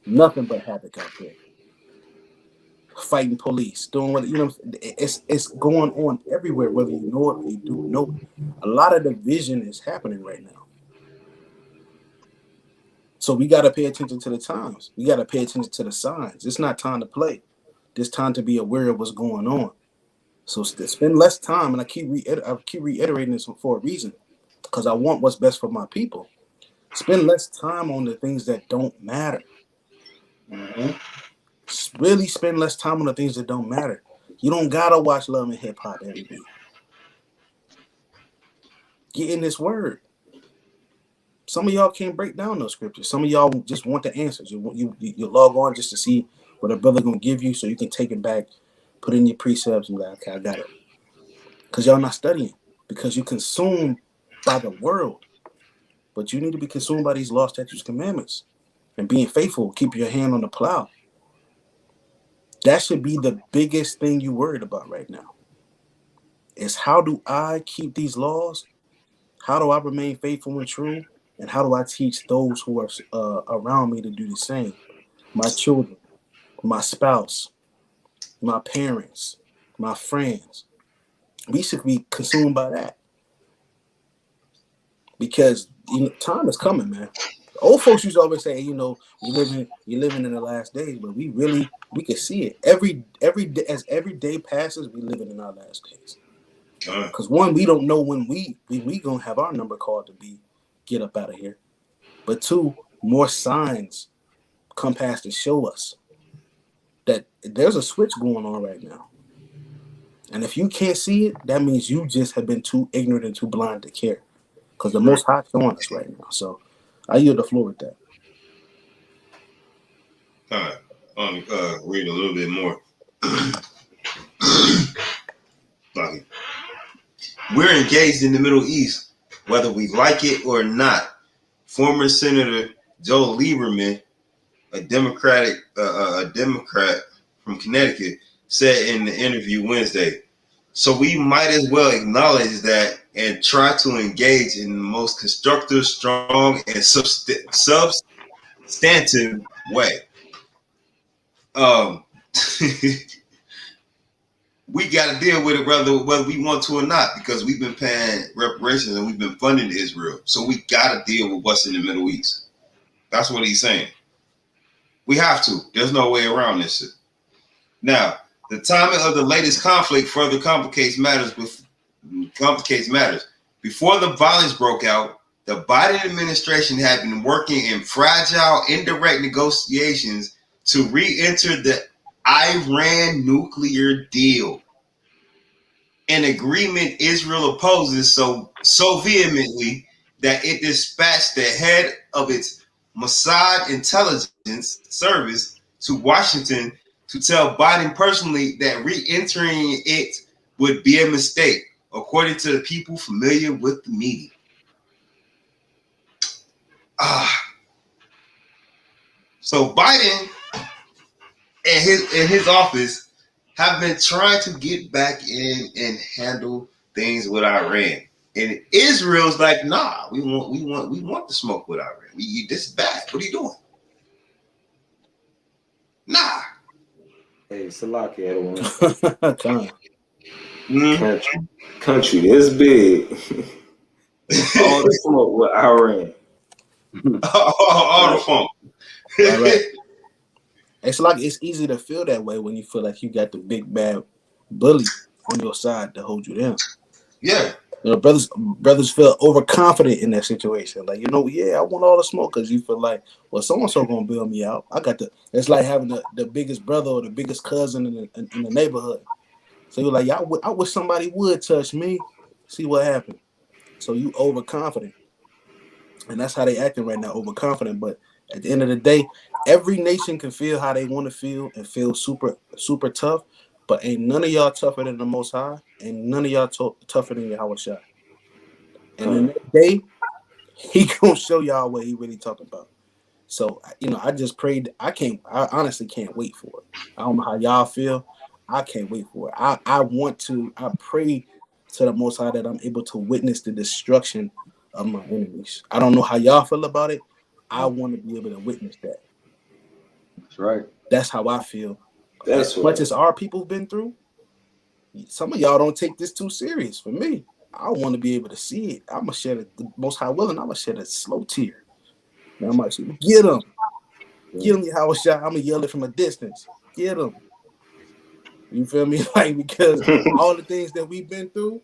nothing but havoc out there. Fighting police, doing what, you know, it's going on everywhere, whether you know it or you do know it. A lot of division is happening right now. So we got to pay attention to the times. We got to pay attention to the signs. It's not time to play. It's time to be aware of what's going on. So spend less time, and I keep reiterating this for a reason, because I want what's best for my people. Spend less time on the things that don't matter. Mm-hmm. Really spend less time on the things that don't matter. You don't gotta watch Love and Hip Hop every day. Get in this word. Some of y'all can't break down those scriptures. Some of y'all just want the answers. You log on just to see what a brother gonna give you, so you can take it back, put in your precepts, and be like, okay, I got it. Because y'all not studying. Because you're consumed by the world. But you need to be consumed by these law, statutes, commandments, and being faithful. Keep your hand on the plow. That should be the biggest thing you worried about right now. Is how do I keep these laws? How do I remain faithful and true? And how do I teach those who are around me to do the same? My children, my spouse, my parents, my friends. We should be consumed by that. Because time is coming, man. Old folks used to always say, you're living in the last days, but we can see it every day. As every day passes, we living in our last days. Because one, we don't know when we gonna have our number called to be get up out of here. But two, more signs come past to show us that there's a switch going on right now. And if you can't see it, that means you just have been too ignorant and too blind to care. Because the Most High is showing us right now. So I yield the floor with that. All right. Read a little bit more. We're engaged in the Middle East, whether we like it or not. Former Senator Joe Lieberman, a Democrat from Connecticut, said in the interview Wednesday. So we might as well acknowledge that and try to engage in the most constructive, strong, and substantive way. We got to deal with it whether we want to or not, because we've been paying reparations and we've been funding Israel. So we got to deal with what's in the Middle East. That's what he's saying. We have to. There's no way around this shit. Now, the timing of the latest conflict further complicates matters. Before the violence broke out, the Biden administration had been working in fragile, indirect negotiations to re-enter the Iran nuclear deal, an agreement Israel opposes so vehemently that it dispatched the head of its Mossad intelligence service to Washington to tell Biden personally that re-entering it would be a mistake, according to the people familiar with the media. So Biden and his office have been trying to get back in and handle things with Iran. And Israel's like, nah, we want to smoke with Iran. This is bad. What are you doing? Nah. Hey, Salaki, everyone. Country this big. All the smoke with Iran. all the funk. Right. It's easy to feel that way when you feel like you got the big bad bully on your side to hold you down. Yeah. Brothers feel overconfident in that situation. Like, I want all the smoke because you feel like, well, so-and-so going to bail me out. It's like having the biggest brother or the biggest cousin in the neighborhood. So you're like, I wish somebody would touch me. See what happened. So you overconfident. And that's how they acting right now, overconfident. But at the end of the day, every nation can feel how they want to feel and feel super, super tough. But ain't none of y'all tougher than the Most High. Ain't none of y'all tougher than Yahweh Shai. And in that day, he gonna show y'all what he really talking about. So, I just prayed. I honestly can't wait for it. I don't know how y'all feel. I can't wait for it. I pray to the Most High that I'm able to witness the destruction of my enemies. I don't know how y'all feel about it. I want to be able to witness that. That's right. That's how I feel. That's as much as our people have been through, some of y'all don't take this too serious. For me, I want to be able to see it. I'm gonna shed it, the Most High willing. I'm gonna shed a slow tear. And I'm like, get him, Yahweh Shai. I'm gonna yell it from a distance. Get him. You feel me? Like, because all the things that we've been through,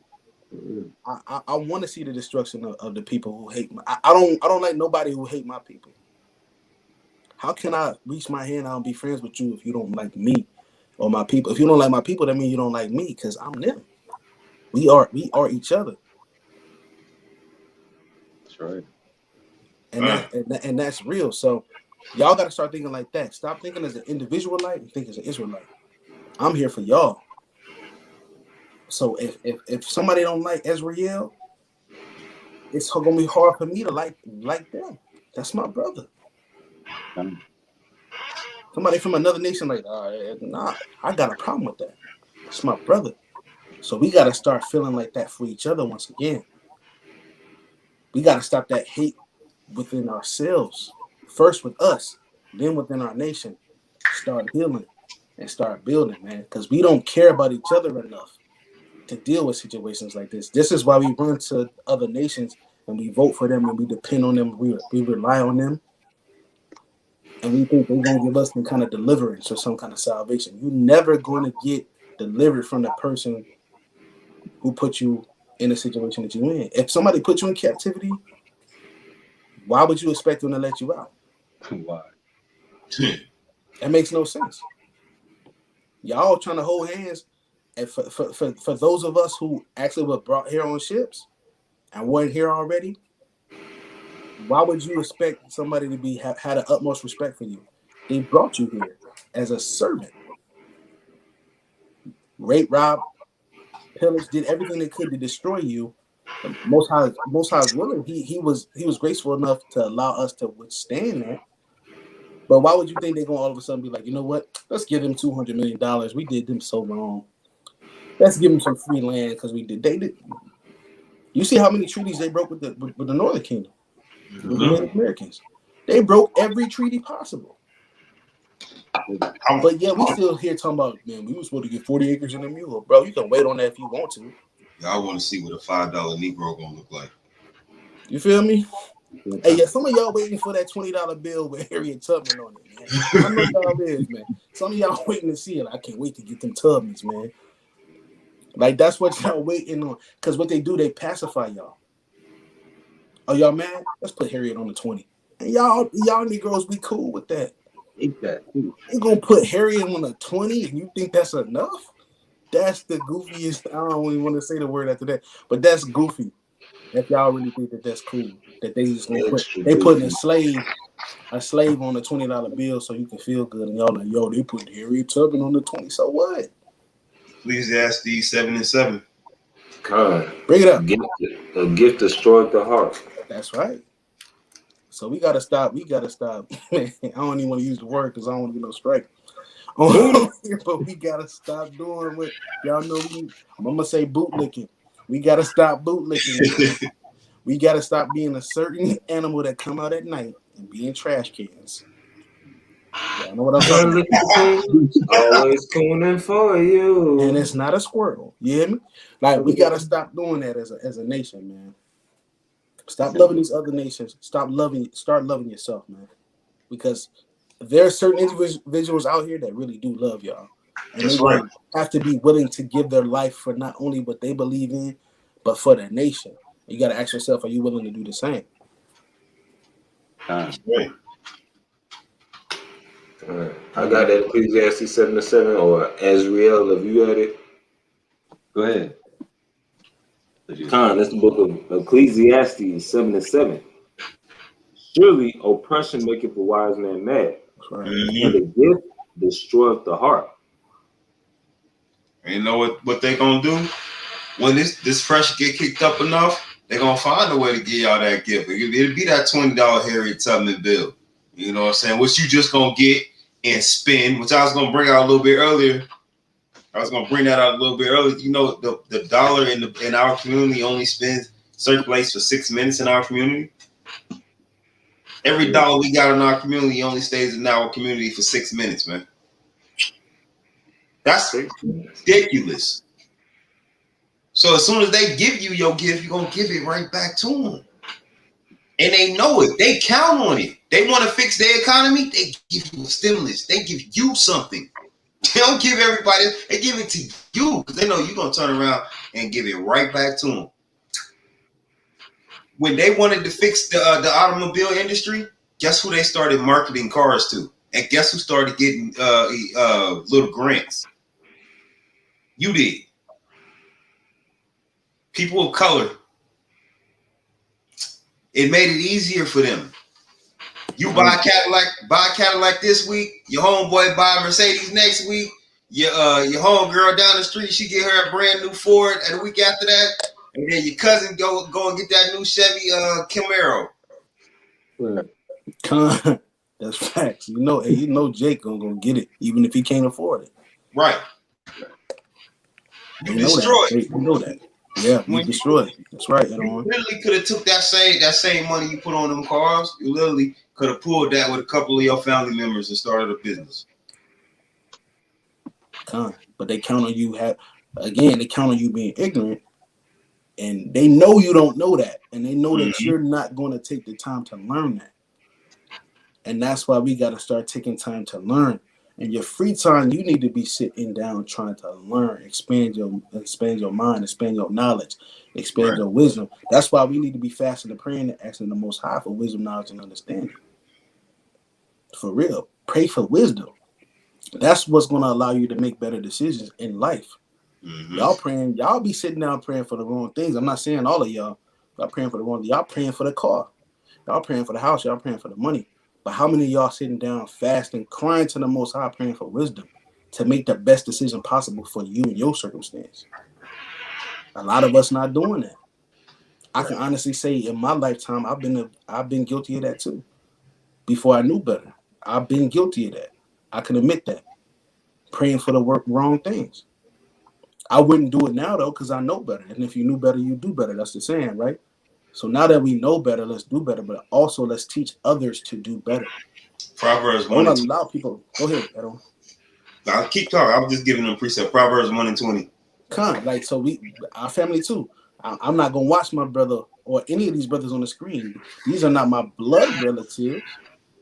I want to see the destruction of the people who hate me. I don't like nobody who hate my people. How can I reach my hand out and be friends with you if you don't like me or my people? If you don't like my people, that means you don't like me, because I'm them. We are each other. That's right. And that's real. So y'all got to start thinking like that. Stop thinking as an individualite and think as an Israelite. I'm here for y'all. So if somebody don't like Ezrael, it's gonna be hard for me to like them. That's my brother. Somebody from another nation, like, nah, I got a problem with that. It's my brother. So we got to start feeling like that for each other once again. We got to stop that hate within ourselves. First with us, then within our nation. Start healing and start building, man. Because we don't care about each other enough to deal with situations like this. This is why we run to other nations and we vote for them and we depend on them. We rely on them. And we think they're going to give us some kind of deliverance or some kind of salvation. You're never going to get delivered from the person who put you in a situation that you're in. If somebody put you in captivity, why would you expect them to let you out? Why? That makes no sense. Y'all trying to hold hands. And for those of us who actually were brought here on ships and weren't here already, why would you expect somebody to be had the utmost respect for you? They brought you here as a servant. Rape, rob, pillage, did everything they could to destroy you. The Most High's willing. He was graceful enough to allow us to withstand that. But why would you think they're gonna all of a sudden be like, you know what? Let's give them $200 million. We did them so wrong. Let's give them some free land because we did. They did. You see how many treaties they broke with the Northern Kingdom, with the Native Americans. They broke every treaty possible. But yeah, we still here talking about, man, we were supposed to get 40 acres and a mule. Bro, you can wait on that if you want to. Y'all want to see what a $5 Negro gonna look like. You feel me? Hey, yeah, some of y'all waiting for that $20 bill with Harriet Tubman on it, man. I know y'all is, man. Some of y'all waiting to see it. I can't wait to get them Tubmans, man. Like, that's what y'all waiting on. Because what they do, they pacify y'all. Oh, y'all mad? Let's put Harriet on the 20. And y'all Negroes be cool with that. Exactly. You gonna put Harriet on a 20 and you think that's enough? That's the goofiest. I don't even want to say the word after that, but that's goofy. If y'all really think that that's cool, that they just gonna putting a slave on a $20 bill so you can feel good, and y'all like, yo, they put Harriet Tubman on the 20. So what? Ecclesiastes 7:7. God, Bring it up. A gift destroyed the heart. That's right. So we gotta stop. I don't even want to use the word because I don't want to get no strike. But we gotta stop doing what y'all know. I'm gonna say bootlicking. We gotta stop bootlicking. We gotta stop being a certain animal that come out at night and being trash cans. Y'all know what I'm talking about. Always cooning for you. And it's not a squirrel. You hear me? Like, we gotta stop doing that as a nation, man. Stop loving these other nations. Start loving yourself, man. Because there are certain individuals out here that really do love y'all. And That's they right. have to be willing to give their life for not only what they believe in, but for their nation. You got to ask yourself, are you willing to do the same? That's right. I got that Ecclesiastes 7:7 or Azrael. If you had it, Go ahead. Khan, that's the book of Ecclesiastes 7:7. Surely oppression maketh the wise man mad, Right. and the gift destroyeth the heart. And you know what they gonna do? When this pressure get kicked up enough, they gonna find a way to get y'all that gift. It'll be that $20 Harriet Tubman bill. You know what I'm saying? What you just gonna get and spend, which I was gonna bring out a little bit earlier. I was gonna bring that out a little bit earlier. You know, the dollar in our community only circulates for 6 minutes in our community. Every dollar we got in our community only stays in our community for 6 minutes, man. That's ridiculous. So as soon as they give you your gift, you're gonna give it right back to them. And they know it. They count on it. They want to fix their economy. They give you a stimulus. They give you something. They don't give everybody. They give it to you because they know you're gonna turn around and give it right back to them. When they wanted to fix the automobile industry, guess who they started marketing cars to? And guess who started getting little grants? You did. People of color. It made it easier for them. You buy a Cadillac this week. Your homeboy buy a Mercedes next week. Your homegirl down the street, she get her a brand new Ford, and the week after that, and then your cousin go and get that new Chevy Camaro. Con, That's facts. And Jake gonna get it, even if he can't afford it. Right. You destroy it. You know that. Yeah, we destroy it. That's right. You literally could have took that same money you put on them cars. You literally could have pulled that with a couple of your family members and started a business. But they count on you. They count on you being ignorant, and they know you don't know that, and they know that you're not going to take the time to learn that. And that's why we got to start taking time to learn. And your free time, you need to be sitting down trying to learn, expand your mind, expand your knowledge, expand your wisdom. That's why we need to be fasting and praying and asking the Most High for wisdom, knowledge, and understanding. For real, pray for wisdom. That's what's going to allow you to make better decisions in life. Y'all be sitting down praying for the wrong things. I'm not saying all of y'all praying for the wrong. Y'all praying for the car. Y'all praying for the house. Y'all praying for the money. But how many of y'all sitting down fasting, crying to the Most High, praying for wisdom to make the best decision possible for you and your circumstance? A lot of us not doing that. I can honestly say in my lifetime, I've been guilty of that too. Before I knew better, I've been guilty of that. I can admit that. Praying for the wrong things. I wouldn't do it now though, because I know better. And if you knew better, you do better. That's the saying, right? So now that we know better, let's do better. But also let's teach others to do better. Proverbs 1 and 20. Allow people. Go ahead, Adam. I'll keep talking. I was just giving them precept. Proverbs 1 and 20. So our family too. I'm not gonna watch my brother or any of these brothers on the screen. These are not my blood relatives,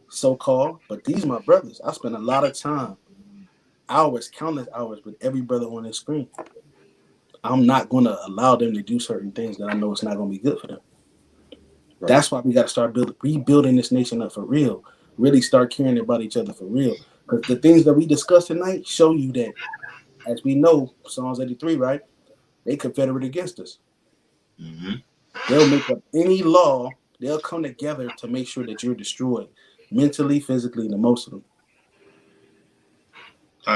so-called, but these are my brothers. I spend a lot of time, countless hours with every brother on the screen. I'm not gonna allow them to do certain things that I know it's not gonna be good for them. Right. That's why we got to start rebuilding this nation up for real. Really start caring about each other for real. Because the things that we discussed tonight show you that, as we know, Psalms 83, right? They confederate against us. They'll make up any law. They'll come together to make sure that you're destroyed mentally, physically, and emotionally.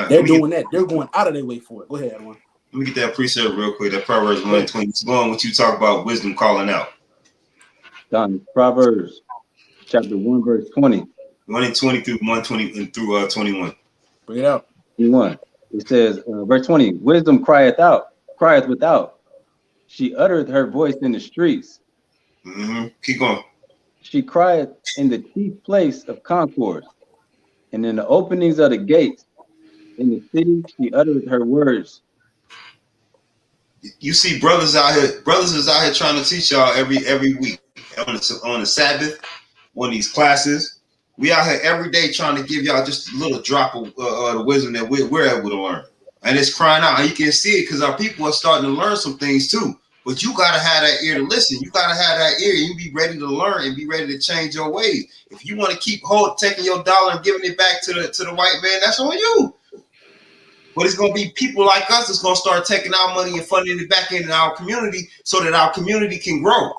They're doing that. They're going out of their way for it. Go ahead, Edwin. Let me get that precept real quick. That Proverbs 1 and 20. It's going what you talk about wisdom calling out. Done. Proverbs chapter 1, verse 20. 1 and 20 through 120 and through 21. Bring it out. 21. It says, verse 20, wisdom crieth without. She uttereth her voice in the streets. Keep going. She crieth in the chief place of concourse, and in the openings of the gates. In the city, she uttereth her words. You see brothers out here. Brothers is out here trying to teach y'all every week on the Sabbath, on these classes. We out here every day trying to give y'all just a little drop of the wisdom that we're able to learn. And it's crying out. And you can see it because our people are starting to learn some things too. But you got to have that ear to listen. You got to have that ear. You be ready to learn and be ready to change your ways. If you want to keep taking your dollar and giving it back to the white man, that's on you. But it's going to be people like us that's going to start taking our money and funding it back into our community so that our community can grow.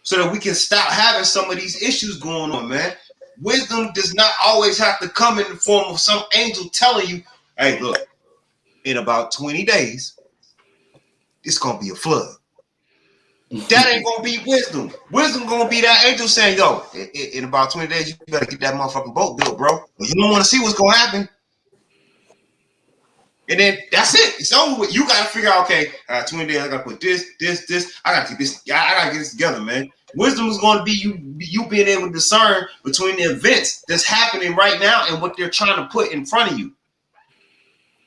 So that we can stop having some of these issues going on, man. Wisdom does not always have to come in the form of some angel telling you, hey, look, in about 20 days, it's going to be a flood. That ain't going to be wisdom. Wisdom going to be that angel saying, yo, in about 20 days, you better get that motherfucking boat built, bro. You don't want to see what's going to happen. And then that's it. It's over with. You got to figure out, okay, 20 days, I got to put this. I got to get this. I got to get this together, man. Wisdom is going to be you being able to discern between the events that's happening right now and what they're trying to put in front of you.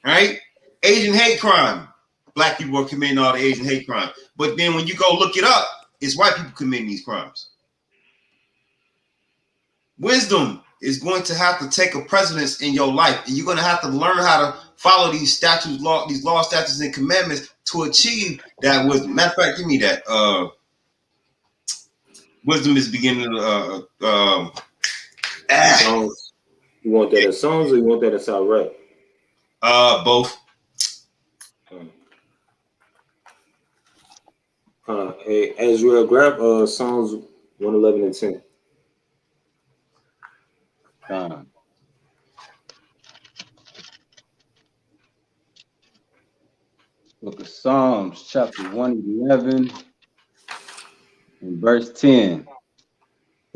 Right? Asian hate crime. Black people are committing all the Asian hate crime. But then when you go look it up, it's white people committing these crimes. Wisdom is going to have to take a precedence in your life, and you're going to have to learn how to follow these statutes, these law, statutes, and commandments to achieve that wisdom. Matter of fact, give me that. Wisdom is beginning to. Songs. You want that as songs, or you want that as outright? Both. Hey, Azrael, grab Psalms 111 and 10. Book of Psalms, chapter 111, and verse 10.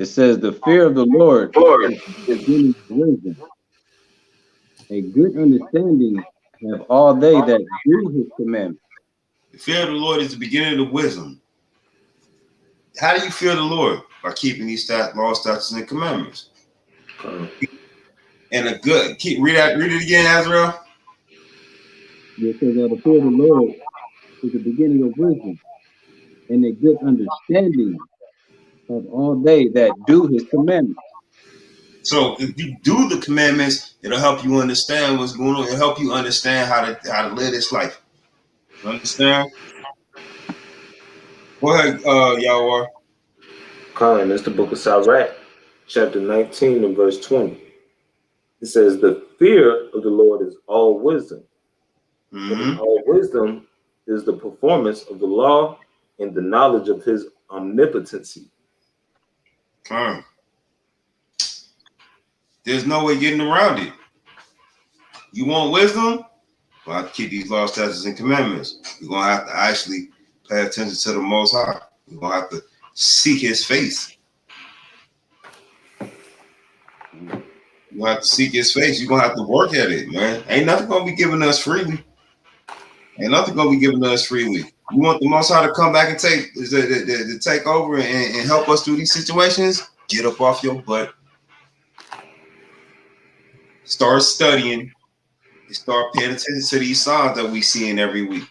It says, the fear of the Lord is the beginning of wisdom. A good understanding have all they that do his commandments. The fear of the Lord is the beginning of wisdom. How do you fear the Lord? By keeping these laws, statutes, and commandments. And a good read it again, Azrael. It says, the fear of the Lord is the beginning of wisdom, and a good understanding have all they that do his commandments. So if you do the commandments, it'll help you understand what's going on. It'll help you understand how to live this life. You understand? Go ahead, Yahweh. Khan, that's the book of Sirach, chapter 19 and verse 20. It says, the fear of the Lord is all wisdom. And all wisdom is the performance of the law and the knowledge of his omnipotency. Khan. There's no way getting around it. You want wisdom? Well, I have to keep these laws, statutes, and commandments. You're going to have to actually pay attention to the Most High. You're going to have to seek his face. You have to seek his face. You're going to have to work at it, man. Ain't nothing going to be given us freely. Ain't nothing going to be given us freely. You want the Most High to come back and take over and help us through these situations? Get up off your butt. Start studying. And start paying attention to these signs that we seeing every week.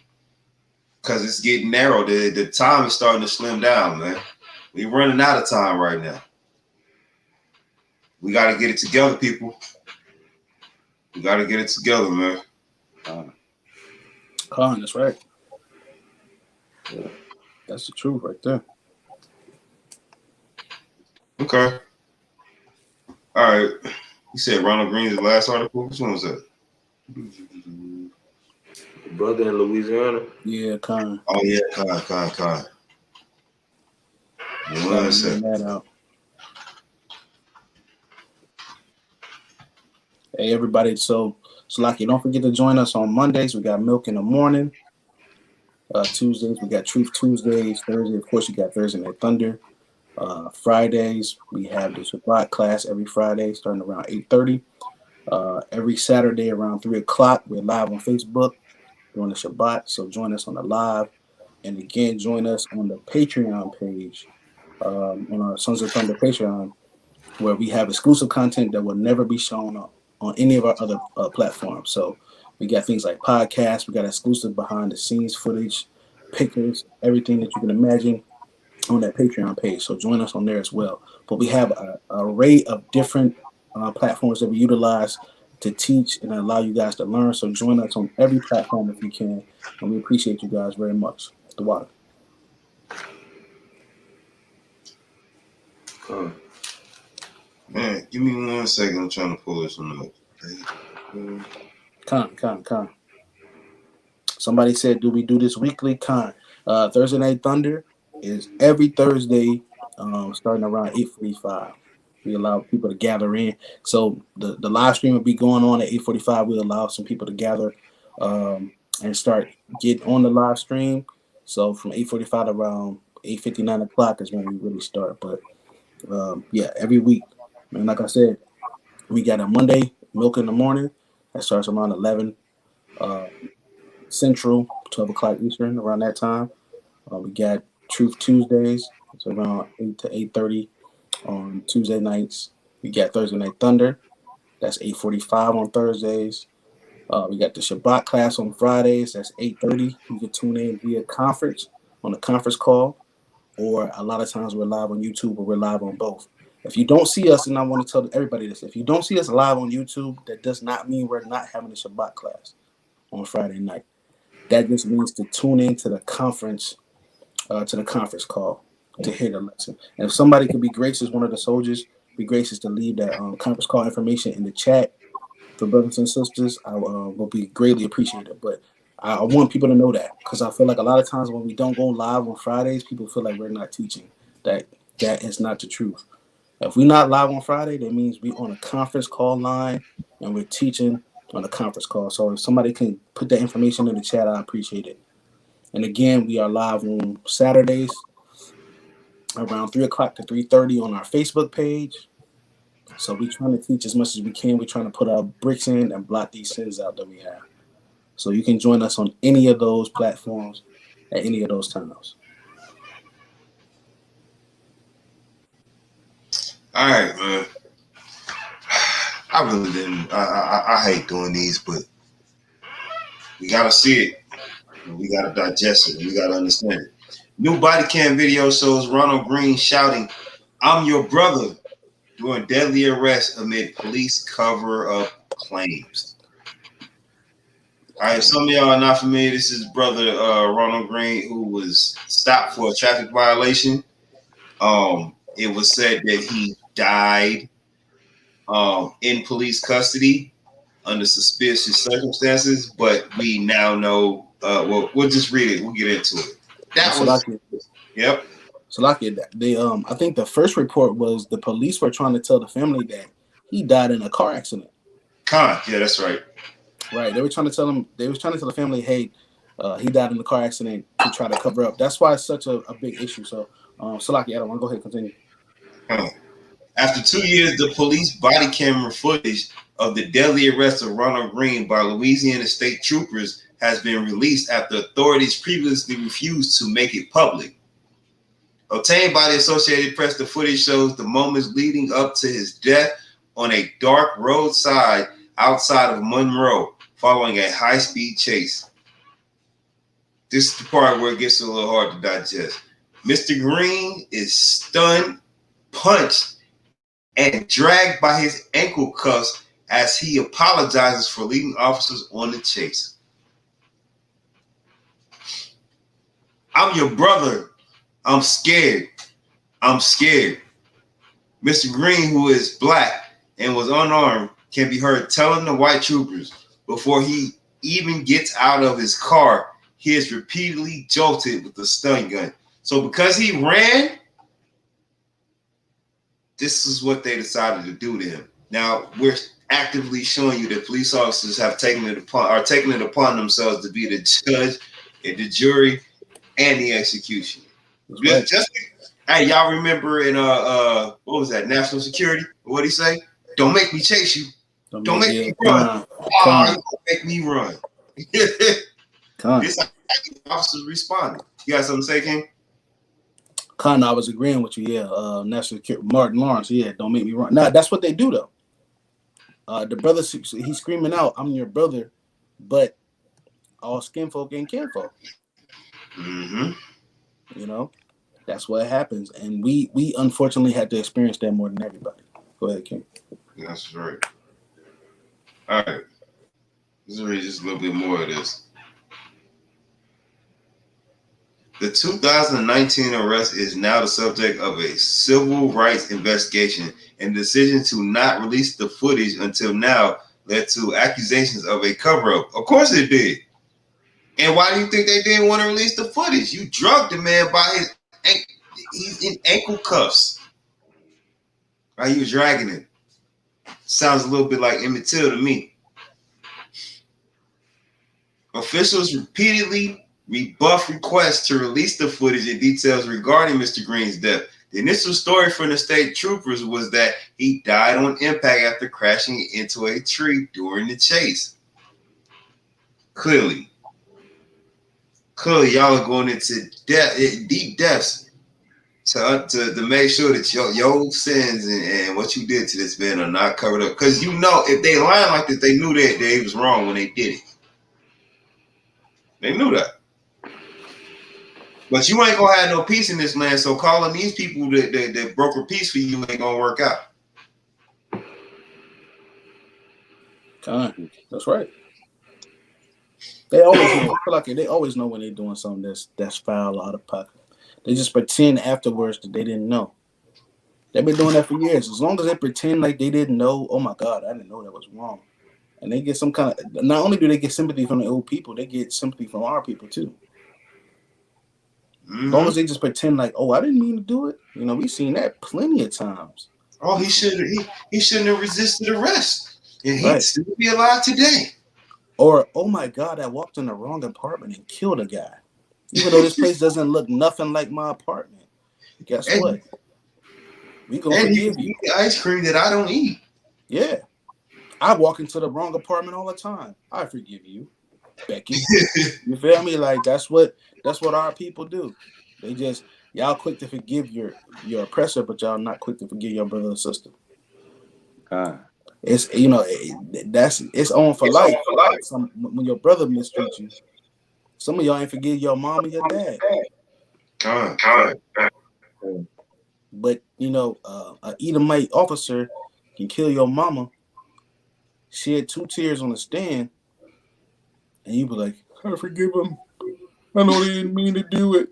Because it's getting narrow. The time is starting to slim down, man. We're running out of time right now. We got to get it together, people. We got to get it together, man. Khan, that's right. Yeah. That's the truth right there. Okay. All right. You said Ronald Green's the last article? Which one was that? Brother in Louisiana? Yeah, Khan. Oh, yeah, Khan. That out. Hey, everybody. So Lucky, don't forget to join us on Mondays. We got Milk in the Morning. Tuesdays, we got Truth Tuesdays. Thursday, of course, you got Thursday Night Thunder. Fridays, we have the Shabbat class every Friday starting around 8:30. Every Saturday around 3 o'clock, we're live on Facebook during the Shabbat. So join us on the live. And again, join us on the Patreon page, on our Sons of Thunder Patreon, where we have exclusive content that will never be shown on any of our other platforms. So we got things like podcasts, we got exclusive behind the scenes footage, pictures, everything that you can imagine on that Patreon page. So join us on there as well. But we have an array of different platforms that we utilize to teach and allow you guys to learn. So join us on every platform if you can. And we appreciate you guys very much. The water. Man, give me 1 second. I'm trying to pull this one up. Con. Somebody said, do we do this weekly? Con. Thursday Night Thunder is every Thursday, starting around 8:45. We allow people to gather in. So the live stream will be going on at 8:45. We allow some people to gather and get on the live stream. So from 8:45 to around 8:59 o'clock is when we really start. But every week. And like I said, we got a Monday, Milk in the Morning. That starts around 11 Central, 12 o'clock Eastern, around that time. We got Truth Tuesdays. It's around 8 to 8:30 on Tuesday nights. We got Thursday Night Thunder. That's 8:45 on Thursdays. We got the Shabbat class on Fridays. That's 8:30. You can tune in via conference on the conference call, or a lot of times we're live on YouTube or we're live on both. If you don't see us, and I want to tell everybody this, if you don't see us live on YouTube, that does not mean we're not having a Shabbat class on Friday night. That just means to tune in to the conference call to hear the lesson. And if somebody could be gracious, one of the soldiers, be gracious to leave that conference call information in the chat for brothers and sisters, I will be greatly appreciated. But I want people to know that, because I feel like a lot of times when we don't go live on Fridays, people feel like we're not teaching. That is not the truth. If we're not live on Friday, that means we're on a conference call line and we're teaching on a conference call. So if somebody can put that information in the chat, I appreciate it. And again, we are live on Saturdays around 3 o'clock to 3:30 on our Facebook page. So we're trying to teach as much as we can. We're trying to put our bricks in and block these sins out that we have. So you can join us on any of those platforms at any of those times. All right, man. I really didn't. I hate doing these, but we gotta see it. And we gotta digest it. And we gotta understand it. New body cam video shows Ronald Green shouting, "I'm your brother," during deadly arrest amid police cover-up claims. All right, some of y'all are not familiar. This is brother Ronald Green, who was stopped for a traffic violation. It was said that he died in police custody under suspicious circumstances, but we now know. Well, we'll just read it. We'll get into it. That was, yep. So like they I think the first report was the police were trying to tell the family that he died in a car accident. Yeah, that's right. Right. They were trying to tell him. They was trying to tell the family, hey, he died in a car accident to try to cover up. That's why it's such a big issue. So, Salaki, I don't want to go ahead and continue. After 2 years, the police body camera footage of the deadly arrest of Ronald Green by Louisiana state troopers has been released after authorities previously refused to make it public. Obtained by the Associated Press, the footage shows the moments leading up to his death on a dark roadside outside of Monroe, following a high-speed chase. This is the part where it gets a little hard to digest. Mr. Green is stunned, punched, and dragged by his ankle cuffs as he apologizes for leading officers on the chase. "I'm your brother. I'm scared. I'm scared." Mr. Green, who is black and was unarmed, can be heard telling the white troopers before he even gets out of his car, he is repeatedly jolted with a stun gun. So because he ran, this is what they decided to do to him. Now, we're actively showing you that police officers have taken it upon themselves to be the judge and the jury and the execution. Right. Hey, y'all remember in what was that, National Security? What'd he say? "Don't make me chase you. Don't make me run. You gonna make me run." This is how officers responded. You got something to say, King? Con, I was agreeing with you. Yeah, National Security, Martin Lawrence. Yeah, don't make me run. Nah, that's what they do though. The brother, he's screaming out, "I'm your brother," but all skin folk ain't kinfolk. Mm-hmm. You know, that's what happens, and we unfortunately had to experience that more than everybody. Go ahead, King. That's right. All right. Let's read just a little bit more of this. The 2019 arrest is now the subject of a civil rights investigation, and the decision to not release the footage until now led to accusations of a cover-up. Of course it did. And why do you think they didn't want to release the footage? You drugged the man by his he's in ankle cuffs. Right, he was dragging him. Sounds a little bit like Emmett Till to me. Officials repeatedly rebuffed requests to release the footage and details regarding Mr. Green's death. The initial story from the state troopers was that he died on impact after crashing into a tree during the chase. Clearly, y'all are going into deep depths to make sure that your sins and what you did to this man are not covered up. Because you know, if they lying like this, they knew that they was wrong when they did it. They knew that. But you ain't gonna have no peace in this land, so calling these people that broker peace for you ain't gonna work out. That's right. They always know. I feel like they always know when they're doing something that's foul, out of pocket. They just pretend afterwards that they didn't know. They've been doing that for years. As long as they pretend like they didn't know, oh my God, I didn't know that was wrong. And they get some kind of, not only do they get sympathy from the old people, they get sympathy from our people too. As long as they just pretend like, oh, I didn't mean to do it. You know, we've seen that plenty of times. Oh, he shouldn't have resisted arrest. And he'd still be alive today. Or, oh my God, I walked in the wrong apartment and killed a guy. Even though this place doesn't look nothing like my apartment. guess And- what? We gonna And you forgive can you. eat ice cream that I don't eat. Yeah. I walk into the wrong apartment all the time. I forgive you, Becky. You feel me? Like that's what our people do. They just y'all quick to forgive your oppressor, but y'all not quick to forgive your brother or sister. God. It's it's on for life. When your brother mistreats you, some of y'all ain't forgive your mom and your dad. But a Edomite officer can kill your mama, shed 2 tears on the stand, and you be like, I forgive him. I know they didn't mean to do it.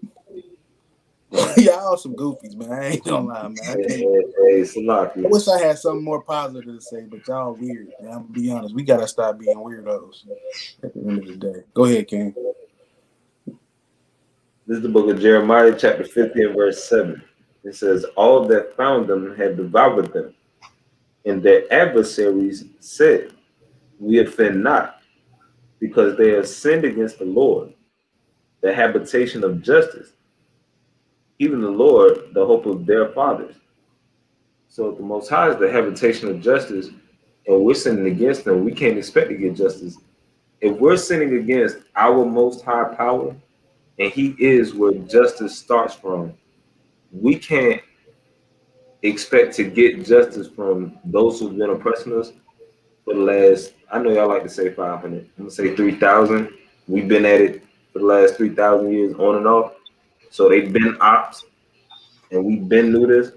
Y'all some goofies, man. I ain't gonna lie, man. I wish I had something more positive to say, but y'all weird, man. I'm gonna be honest. We gotta stop being weirdos at the end of the day. Go ahead, King. This is the book of Jeremiah, chapter 50 and verse 7. It says, all that found them had devoured them, and their adversaries said, we offend not, because they have sinned against the Lord, the habitation of justice, even the Lord, the hope of their fathers. So the Most High is the habitation of justice, and we're sinning against them. We can't expect to get justice. If we're sinning against our Most High power, and He is where justice starts from, we can't expect to get justice from those who've been oppressing us for the last, I know y'all like to say 500, I'm gonna say 3,000. We've been at it for the last 3,000 years on and off. So they've been ops, and we've been through this.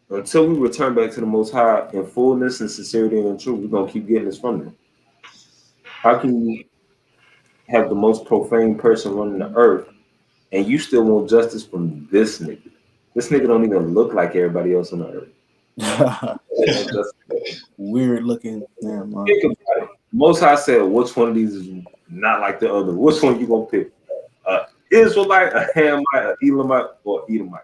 Until we return back to the Most High in fullness and sincerity and in truth, we're gonna keep getting this from them. How can you have the most profane person running the earth, and you still want justice from this nigga? This nigga don't even look like everybody else on the earth. Weird looking. Damn, man. Think about it. Most High said, which one of these is not like the other? Which one you gonna pick? Israelite, a Hamite, a Elamite, or Edomite?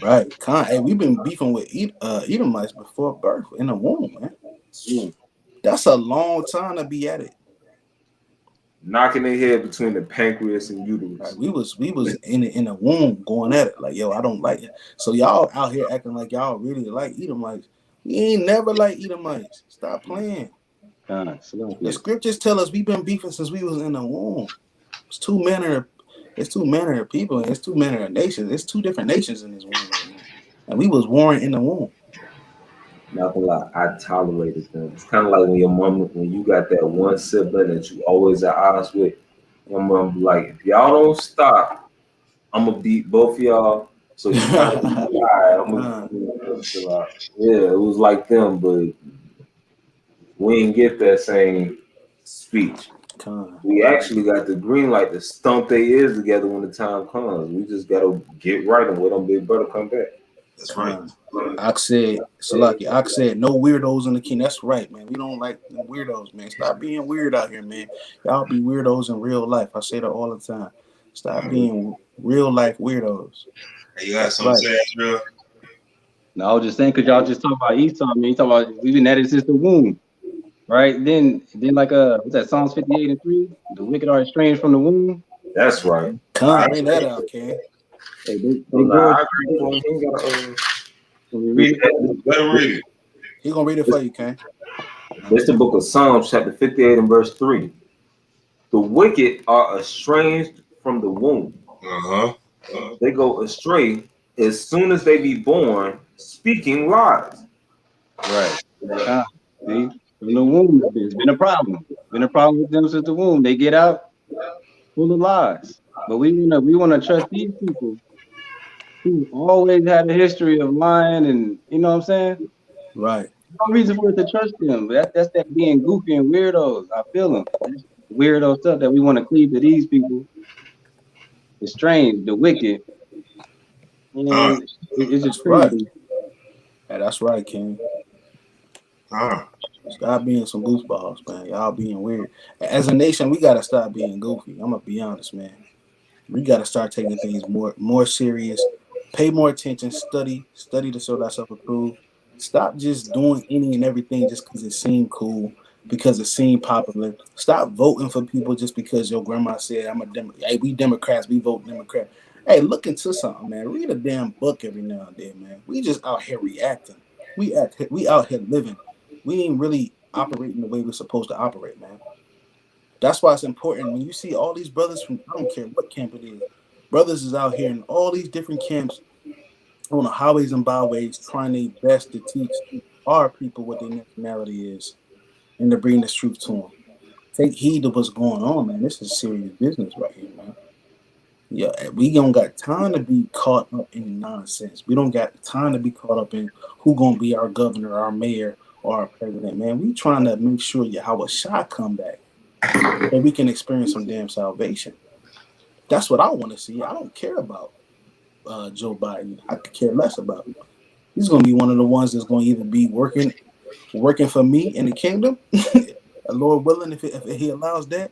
Right. Hey, we've been beefing with Edomites before birth in the womb, man. That's a long time to be at it. Knocking their head between the pancreas and uterus. Right. We was in the womb going at it like, yo, I don't like it. So y'all out here acting like y'all really like Edomites. We ain't never like Edomites. Stop playing. The scriptures tell us we've been beefing since we was in the womb. It's two manner of people, and it's two manner of nations. It's two different nations in this womb right now. And we was warring in the womb. Not gonna lie, I tolerated them. It's kind of like when you got that one sibling that you always at odds with. Your mom be like, if y'all don't stop, I'm gonna beat both of y'all. So you kind of yeah, it was like them, but we didn't get that same speech. We actually got the green light to stomp their ears together when the time comes. We just gotta get right and wait on Big Brother come back. That's right. Ox said, Salaki, Ox said, no weirdos in the king. That's right, man. We don't like weirdos, man. Stop being weird out here, man. Y'all be weirdos in real life. I say that all the time. Stop being real life weirdos. Hey, you got something to say, Israel? No, I was just saying, because y'all just talk about Esau, man. You talk about we've been at it since the womb, right? Then like what's that, Psalms 58 and 3? The wicked are estranged from the womb. That's right. Bring that out, okay? Hey, they go. Read it. Let him read it. He gonna read it for you, Ken. This is the book of Psalms, chapter 58 and verse 3. The wicked are estranged from the womb. They go astray as soon as they be born, speaking lies. Right. See, from the womb, it's been a problem. It's been a problem with them since the womb. They get out full of lies. But we wanna trust these people who always had a history of lying, and you know what I'm saying? Right. No reason for us to trust them. That's that being goofy and weirdos. I feel them. That's weirdo stuff that we want to cleave to these people. The strange, the wicked. And it's just crazy. Yeah, that's right, King. Stop being some goofballs, man. Y'all being weird. As a nation, we gotta stop being goofy. I'm gonna be honest, man. We gotta start taking things more serious. Pay more attention. Study to show thyself approved. Stop just doing any and everything just because it seemed cool. because it seemed popular. Stop voting for people just because your grandma said I'm a Democrat. Hey, we Democrats, we vote Democrat. Hey, look into something, man. Read a damn book every now and then, man. We just out here reacting. We out here living. We ain't really operating the way we're supposed to operate, man. That's why it's important when you see all these brothers from I don't care what camp it is. Brothers is out here in all these different camps on the highways and byways trying their best to teach our people what their nationality is and to bring this truth to them. Take heed of what's going on, man. This is serious business right here, man. Yeah, we don't got time to be caught up in nonsense. We don't got time to be caught up in who gonna be our governor, our mayor, or our president, man. We trying to make sure Yahweh Shah come back and we can experience some damn salvation. That's what I want to see. I don't care about Joe Biden. I could care less about him. He's gonna be one of the ones that's gonna either be working for me in the kingdom, Lord willing, if he allows that,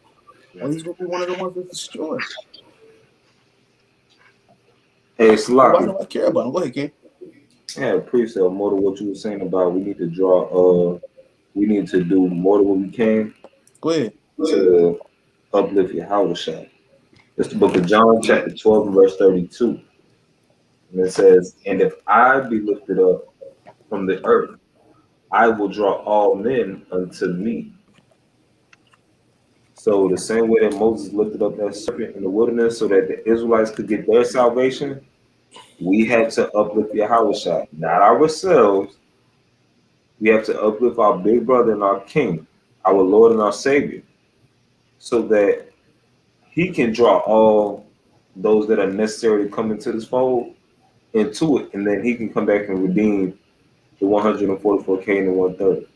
or he's gonna be one of the ones that's destroyed. Hey, Why Slocky. do I care about him? Go ahead, King. Yeah, appreciate more to what you were saying about we need to do more than what we can Go ahead. to uplift your house. It's the book of John, chapter 12, and verse 32. And it says, "And if I be lifted up from the earth, I will draw all men unto me." So the same way that Moses lifted up that serpent in the wilderness so that the Israelites could get their salvation, we have to uplift Yahushua, not ourselves. We have to uplift our big brother and our king, our Lord and our Savior, so that he can draw all those that are necessary to come into this fold into it, and then he can come back and redeem the 144K and the 130.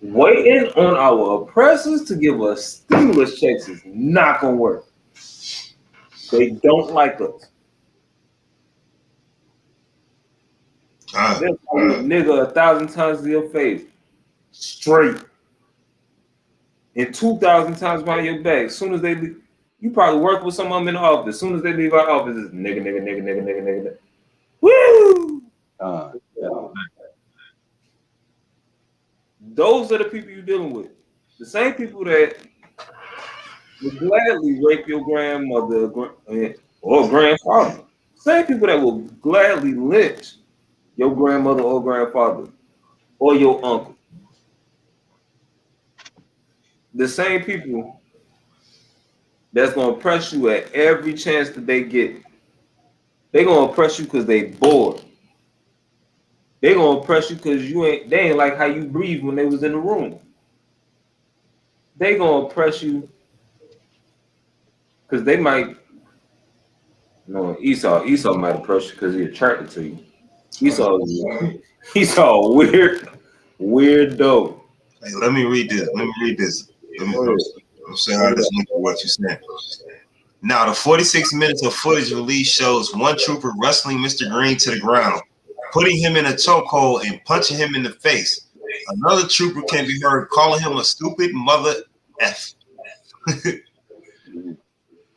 Waiting on our oppressors to give us stimulus checks is not gonna work. They don't like us. They'll call you a nigga 1,000 times to your face, straight, and 2,000 times behind your back. As soon as they leave, you probably work with some of them in the office. As soon as they leave our office, it's nigga, nigga, nigga, nigga, nigga, nigga. Woo! Those are the people you're dealing with. The same people that would gladly rape your grandmother or grandfather. Same people that will gladly lynch your grandmother or grandfather or your uncle. The same people that's gonna oppress you at every chance that they get. They gonna oppress you because they bored. They gonna oppress you because they ain't like how you breathe when they was in the room. They gonna oppress you because they might. No, Esau might oppress you because he's attracted to you. Esau a weirdo. Hey, let me read this. Let me say how this link to what you said. Now, the 46 minutes of footage release shows one trooper wrestling Mr. Green to the ground, putting him in a chokehold and punching him in the face. Another trooper can be heard calling him a stupid mother F.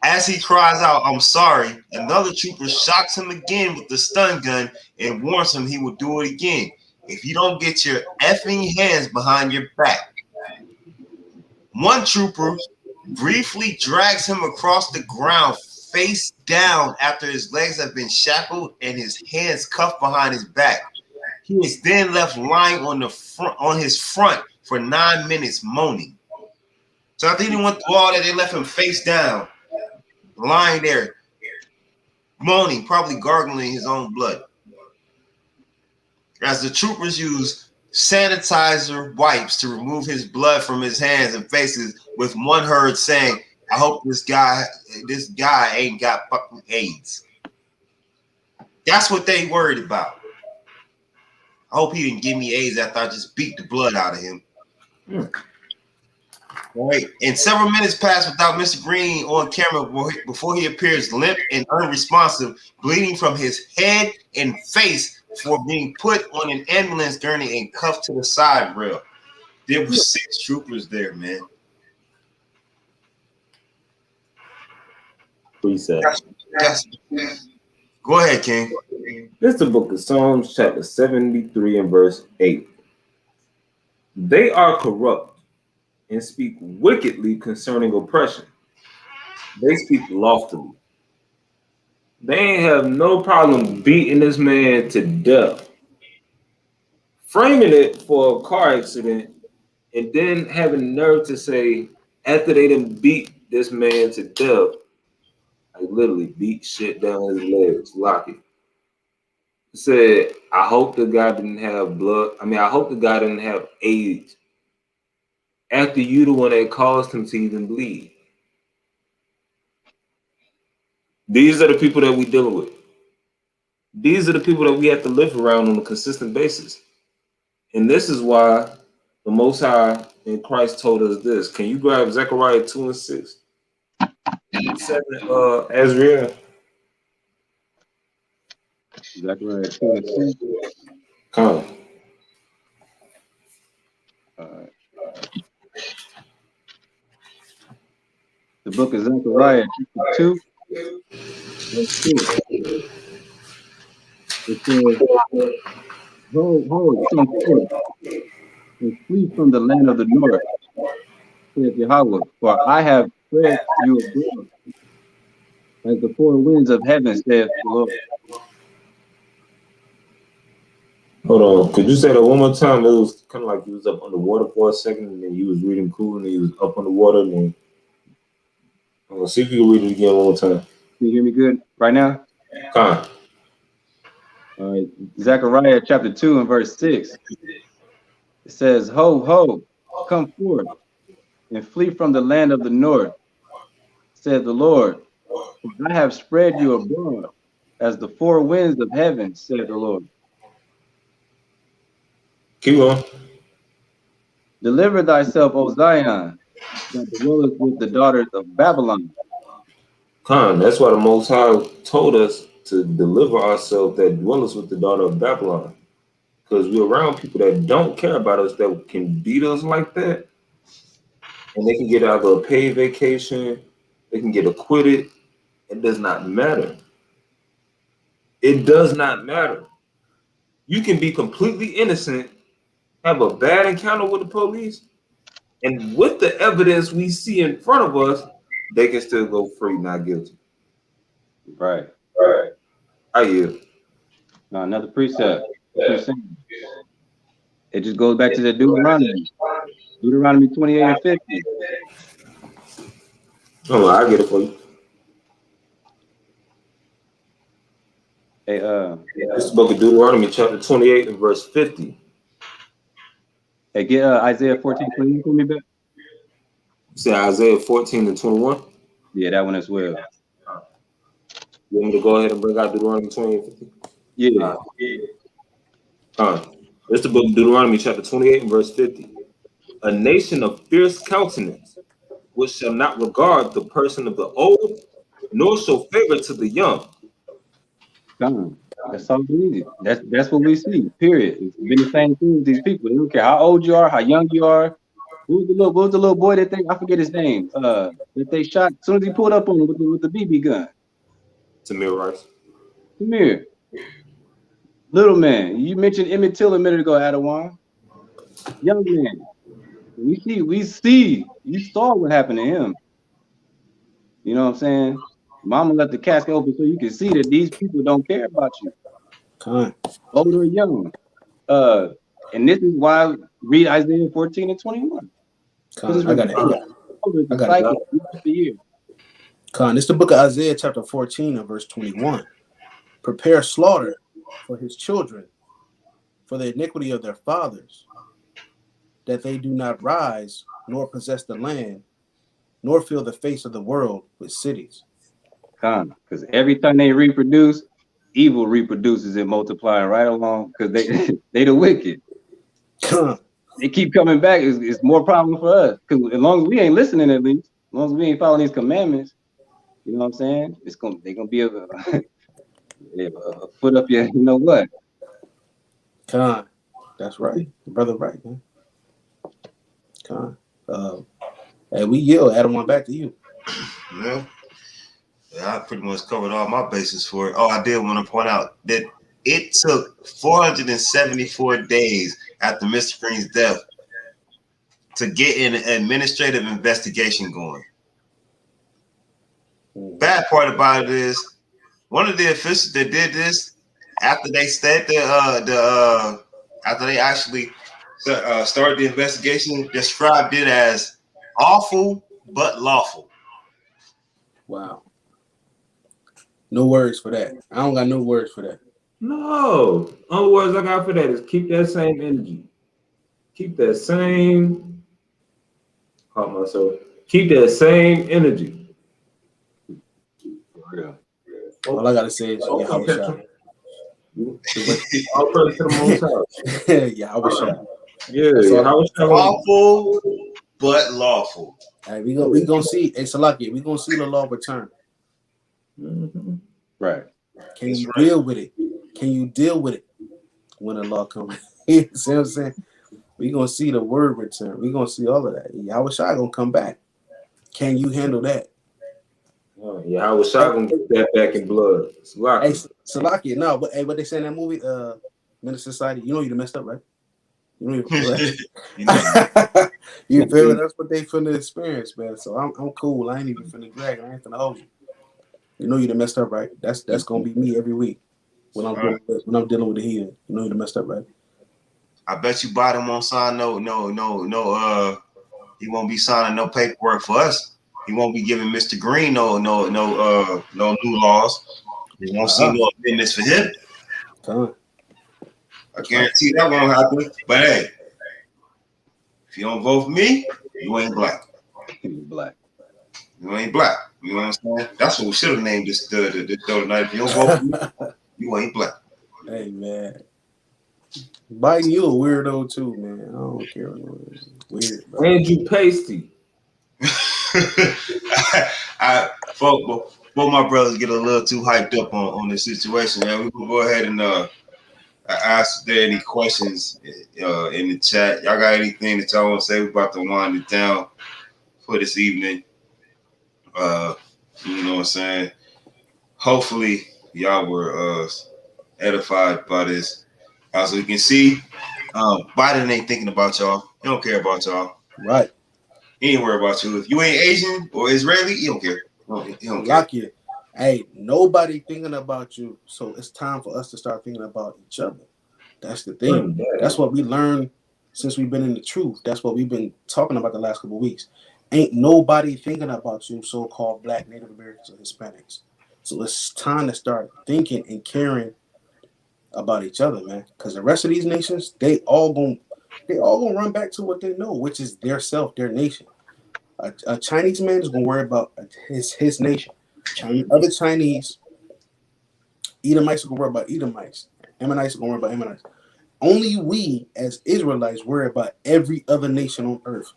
As he cries out, "I'm sorry," another trooper shocks him again with the stun gun and warns him he will do it again if you don't get your effing hands behind your back. One trooper briefly drags him across the ground face down after his legs have been shackled and his hands cuffed behind his back. He is then left lying on his front for 9 minutes moaning. So I think they went through all that. They left him face down, lying there, moaning, probably gargling his own blood. As the troopers use sanitizer wipes to remove his blood from his hands and faces, with one heard saying, "I hope this guy ain't got fucking AIDS." That's what they worried about. I hope he didn't give me AIDS after I just beat the blood out of him. Right. And several minutes pass without Mr. Green on camera before he appears limp and unresponsive, bleeding from his head and face before being put on an ambulance gurney and cuffed to the side rail. There were 6 troopers there, man. Preset. Yes. Go ahead, King. This is the book of Psalms, chapter 73 and verse 8. They are corrupt and speak wickedly concerning oppression. They speak loftily. They ain't have no problem beating this man to death, framing it for a car accident, and then having the nerve to say, after they done beat this man to death, like literally beat shit down his legs, lock it. Said, I hope the guy didn't have blood. I mean, I hope the guy didn't have AIDS. After you the one that caused him to even bleed. These are the people that we dealing with. These are the people that we have to live around on a consistent basis. And this is why the Most High in Christ told us this. Can you grab Zechariah 2 and 6? 7, Azrael. Zechariah 2 and 6. Come. The book of Zechariah, chapter 2, verse 6. It says, Ho, come forth, and flee from the land of the north, saith Yahweh, for I have spread you abroad as the four winds of heaven, saith the Lord. Hold on. Could you say that one more time? It was kind of like you was up underwater for a second, and then you was reading cool, and then you was up underwater, and then see if you can read it again one more time. Can you hear me good right now? Come. All right. Zechariah chapter 2 and verse 6. It says, Ho, come forth, and flee from the land of the north, said the Lord. For I have spread you abroad as the four winds of heaven, said the Lord. Keep on. Deliver thyself, O Zion, that dwelleth with the daughters of Babylon. That's why the Most High told us to deliver ourselves that dwelleth with the daughter of Babylon. Because we're around people that don't care about us, that can beat us like that. And they can get either a paid vacation, they can get acquitted. It does not matter. It does not matter. You can be completely innocent, have a bad encounter with the police, and with the evidence we see in front of us, they can still go free, not guilty. Right. I yield. Now, another precept. It just goes back to the Deuteronomy. Deuteronomy 28 and 50. Oh, I get it for you. Hey, This is the book of Deuteronomy, chapter 28 and verse 50. Hey, get Isaiah 14:21 for me back. Say Isaiah 14 and 21. Yeah, that one as well. You want me to go ahead and bring out Deuteronomy 28 and 50? Yeah. This is the book of Deuteronomy, chapter 28 and verse 50. A nation of fierce countenance, which shall not regard the person of the old, nor show favor to the young. That's all we need. That's what we see. Period. It's been the same thing with these people. They don't care how old you are, how young you are. What was the little boy that I forget his name? That they shot as soon as he pulled up on him with the BB gun. Tamir Rice. Tamir. Little man. You mentioned Emmett Till a minute ago, Adawan. Young man. We see. You saw what happened to him. You know what I'm saying? Mama left the casket open so you can see that these people don't care about you. Old or young. And this is why read Isaiah 14 and 21. I got it. It's the book of Isaiah chapter 14 and verse 21. Prepare slaughter for his children, for the iniquity of their fathers, that they do not rise nor possess the land, nor fill the face of the world with cities. Because every time they reproduce, evil reproduces and multiplying right along, because they the wicked. They keep coming back. It's more problem for us. Because as long as we ain't listening, at least, as long as we ain't following these commandments, you know what I'm saying? They're gonna be a foot up your, you know what? That's right, brother. Right, man. Hey, we yield. Adam, one back to you. Yeah, I pretty much covered all my bases for it. Oh, I did want to point out that it took 474 days after Mr. Green's death to get an administrative investigation going. Bad part about it is one of the officials that did this after they said after they actually started the investigation, described it as awful but lawful. Wow. No words for that. I don't got no words for that. No. Only words I got for that is keep that same energy. Keep that same. Caught myself. Keep that same energy. Yeah. All I gotta say is Yahweh Shah. All praise to the Most High. Yahweh Shah. Yeah, how was awful but lawful. Hey, we gonna see. Hey, Salaki, we gonna see the law return. Mm-hmm. Right. Can you deal with it? Can you deal with it when the law comes? You see what I'm saying? We gonna see the word return. We gonna see all of that. Yahweh Shai gonna come back. Can you handle that? Yeah, how was Shai gonna get that back in blood? Hey, Salaki, no, but hey, what they say in that movie, Minister Society, you know you messed up, right? You know you feel me? That's what they finna experience, man. So I'm cool. I ain't even finna drag. I ain't finna hold you. You know you done messed up, right? That's gonna be me every week when I'm dealing with the heathen. You know you done messed up, right? I bet you Biden won't sign no. He won't be signing no paperwork for us. He won't be giving Mr. Green no new laws. He won't see no business for him. I guarantee that won't happen. But hey, if you don't vote for me, you ain't black. He's black. You ain't black. You know what I'm saying? That's what we should have named this show tonight. If you don't vote for me, you ain't black. Hey man, Biden, you a weirdo too, man. I don't care. Weird, bro. Andrew Pasty. Both my brothers get a little too hyped up on this situation. Man, we can go ahead and ask if there any questions in the chat. Y'all got anything that y'all want to say? We're about to wind it down for this evening. You know what I'm saying? Hopefully, y'all were edified by this. As we can see, Biden ain't thinking about y'all. He don't care about y'all. Right. He ain't worried about you. If you ain't Asian or Israeli, he don't care. He don't care. Lock you. Hey, nobody thinking about you. So it's time for us to start thinking about each other. That's the thing. That's what we learned since we've been in the truth. That's what we've been talking about the last couple of weeks. Ain't nobody thinking about you, so-called Black, Native Americans, or Hispanics. So it's time to start thinking and caring about each other, man. Because the rest of these nations, they all gonna run back to what they know, which is their self, their nation. A Chinese man is gonna worry about his nation. Other Chinese Edomites are gonna worry about Edomites. Ammonites are gonna worry about Ammonites. Only we as Israelites worry about every other nation on earth.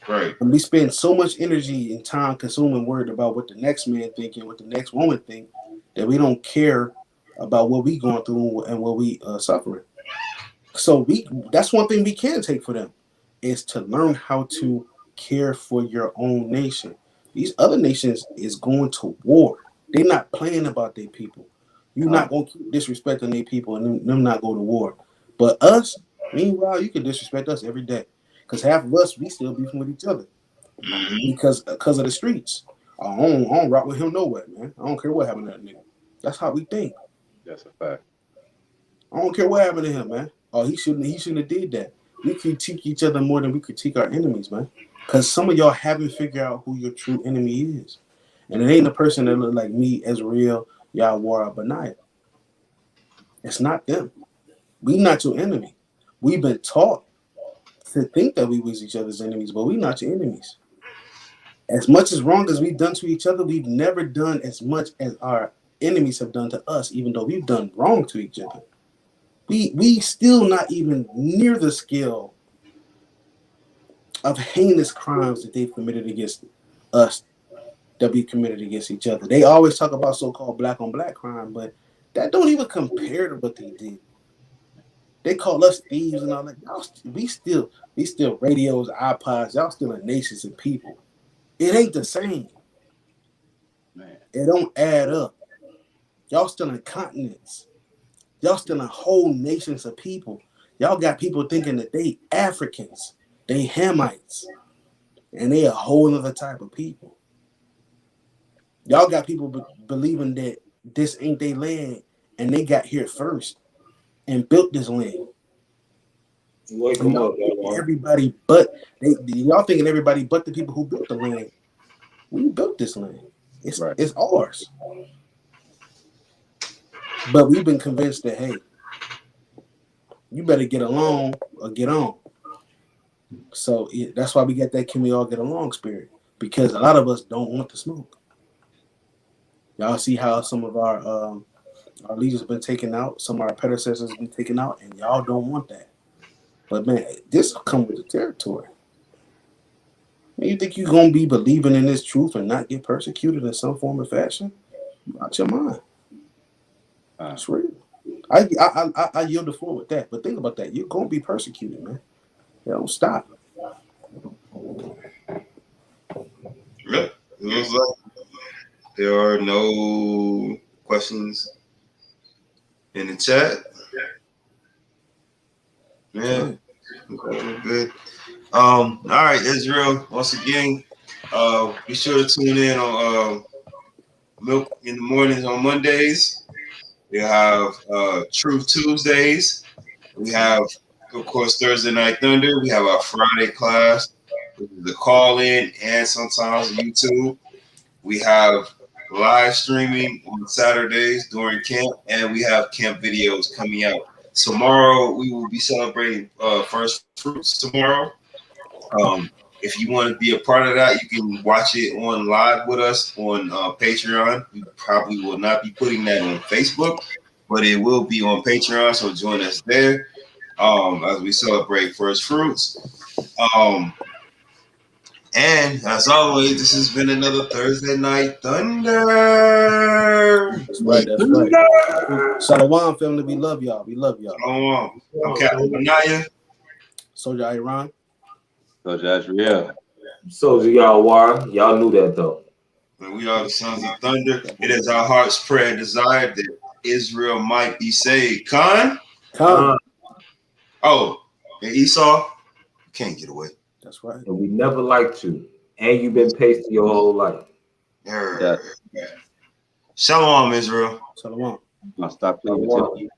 Right. And we spend so much energy and time consuming worried about what the next man thinking, what the next woman think, that we don't care about what we going through and what we suffering. So that's one thing we can take for them is to learn how to care for your own nation. These other nations is going to war. They're not playing about their people. You're not going to keep disrespecting their people and them not go to war. But us, meanwhile, you can disrespect us every day. Because half of us, we still beefing with each other. Because of the streets. I don't rock with him nowhere, man. I don't care what happened to that nigga. That's how we think. That's a fact. I don't care what happened to him, man. Oh, he shouldn't have did that. We critique each other more than we critique our enemies, man. Because some of y'all haven't figured out who your true enemy is. And it ain't a person that look like me, Ezreal, Yahweh, Benaiah. It's not them. We not your enemy. We've been taught to think that we was each other's enemies, but we not your enemies. As much as wrong as we've done to each other, we've never done as much as our enemies have done to us, even though we've done wrong to each other. We still not even near the scale of heinous crimes that they've committed against us that we committed against each other. They always talk about so-called black on black crime, but that don't even compare to what they did. They call us thieves and all that. We still radios, iPods. Y'all still a nations of people. It ain't the same. Man. It don't add up. Y'all still in continents. Y'all still in whole nations of people. Y'all got people thinking that they Africans. They Hamites, and they a whole other type of people. Y'all got people believing that this ain't their land, and they got here first and built this land. Wake them up, Everybody but y'all thinking everybody but the people who built the land. We built this land. It's ours. But we've been convinced that, hey, you better get along or get on. So that's why we get that can we all get along spirit, because a lot of us don't want to smoke. Y'all see how some of our leaders have been taken out, some of our predecessors have been taken out, and y'all don't want that. But man, this will come with the territory. Man, you think you're gonna be believing in this truth and not get persecuted in some form or fashion? Out your mind. It's real. I yield the floor with that, but think about that. You're gonna be persecuted, man. They don't stop. Yep. It looks like there are no questions in the chat. Yeah. Okay, good. All right, Israel. Once again, be sure to tune in on Milk in the Mornings on Mondays. We have Truth Tuesdays. We have, of course, Thursday Night Thunder. We have our Friday class, which is the call-in and sometimes YouTube. We have live streaming on Saturdays during camp, and we have camp videos coming out. Tomorrow, we will be celebrating First Fruits tomorrow. If you want to be a part of that, you can watch it on live with us on Patreon. We probably will not be putting that on Facebook, but it will be on Patreon, so join us there as we celebrate First Fruits. And as always, this has been another Thursday Night Thunder. That's right. That's right. Shalom, family. We love y'all. We love y'all. Shalom. I'm Captain Benaya. Soldier Iran. Soldier Azrael. Soldier Yawar. Y'all knew that though. And we are the sons of thunder. It is our heart's prayer and desire that Israel might be saved. Khan? Oh, and Esau? Can't get away. That's right. And we never liked you. And you've been pasty your whole life. Yeah. Shalom, Israel. Shalom. I'll stop playing with you.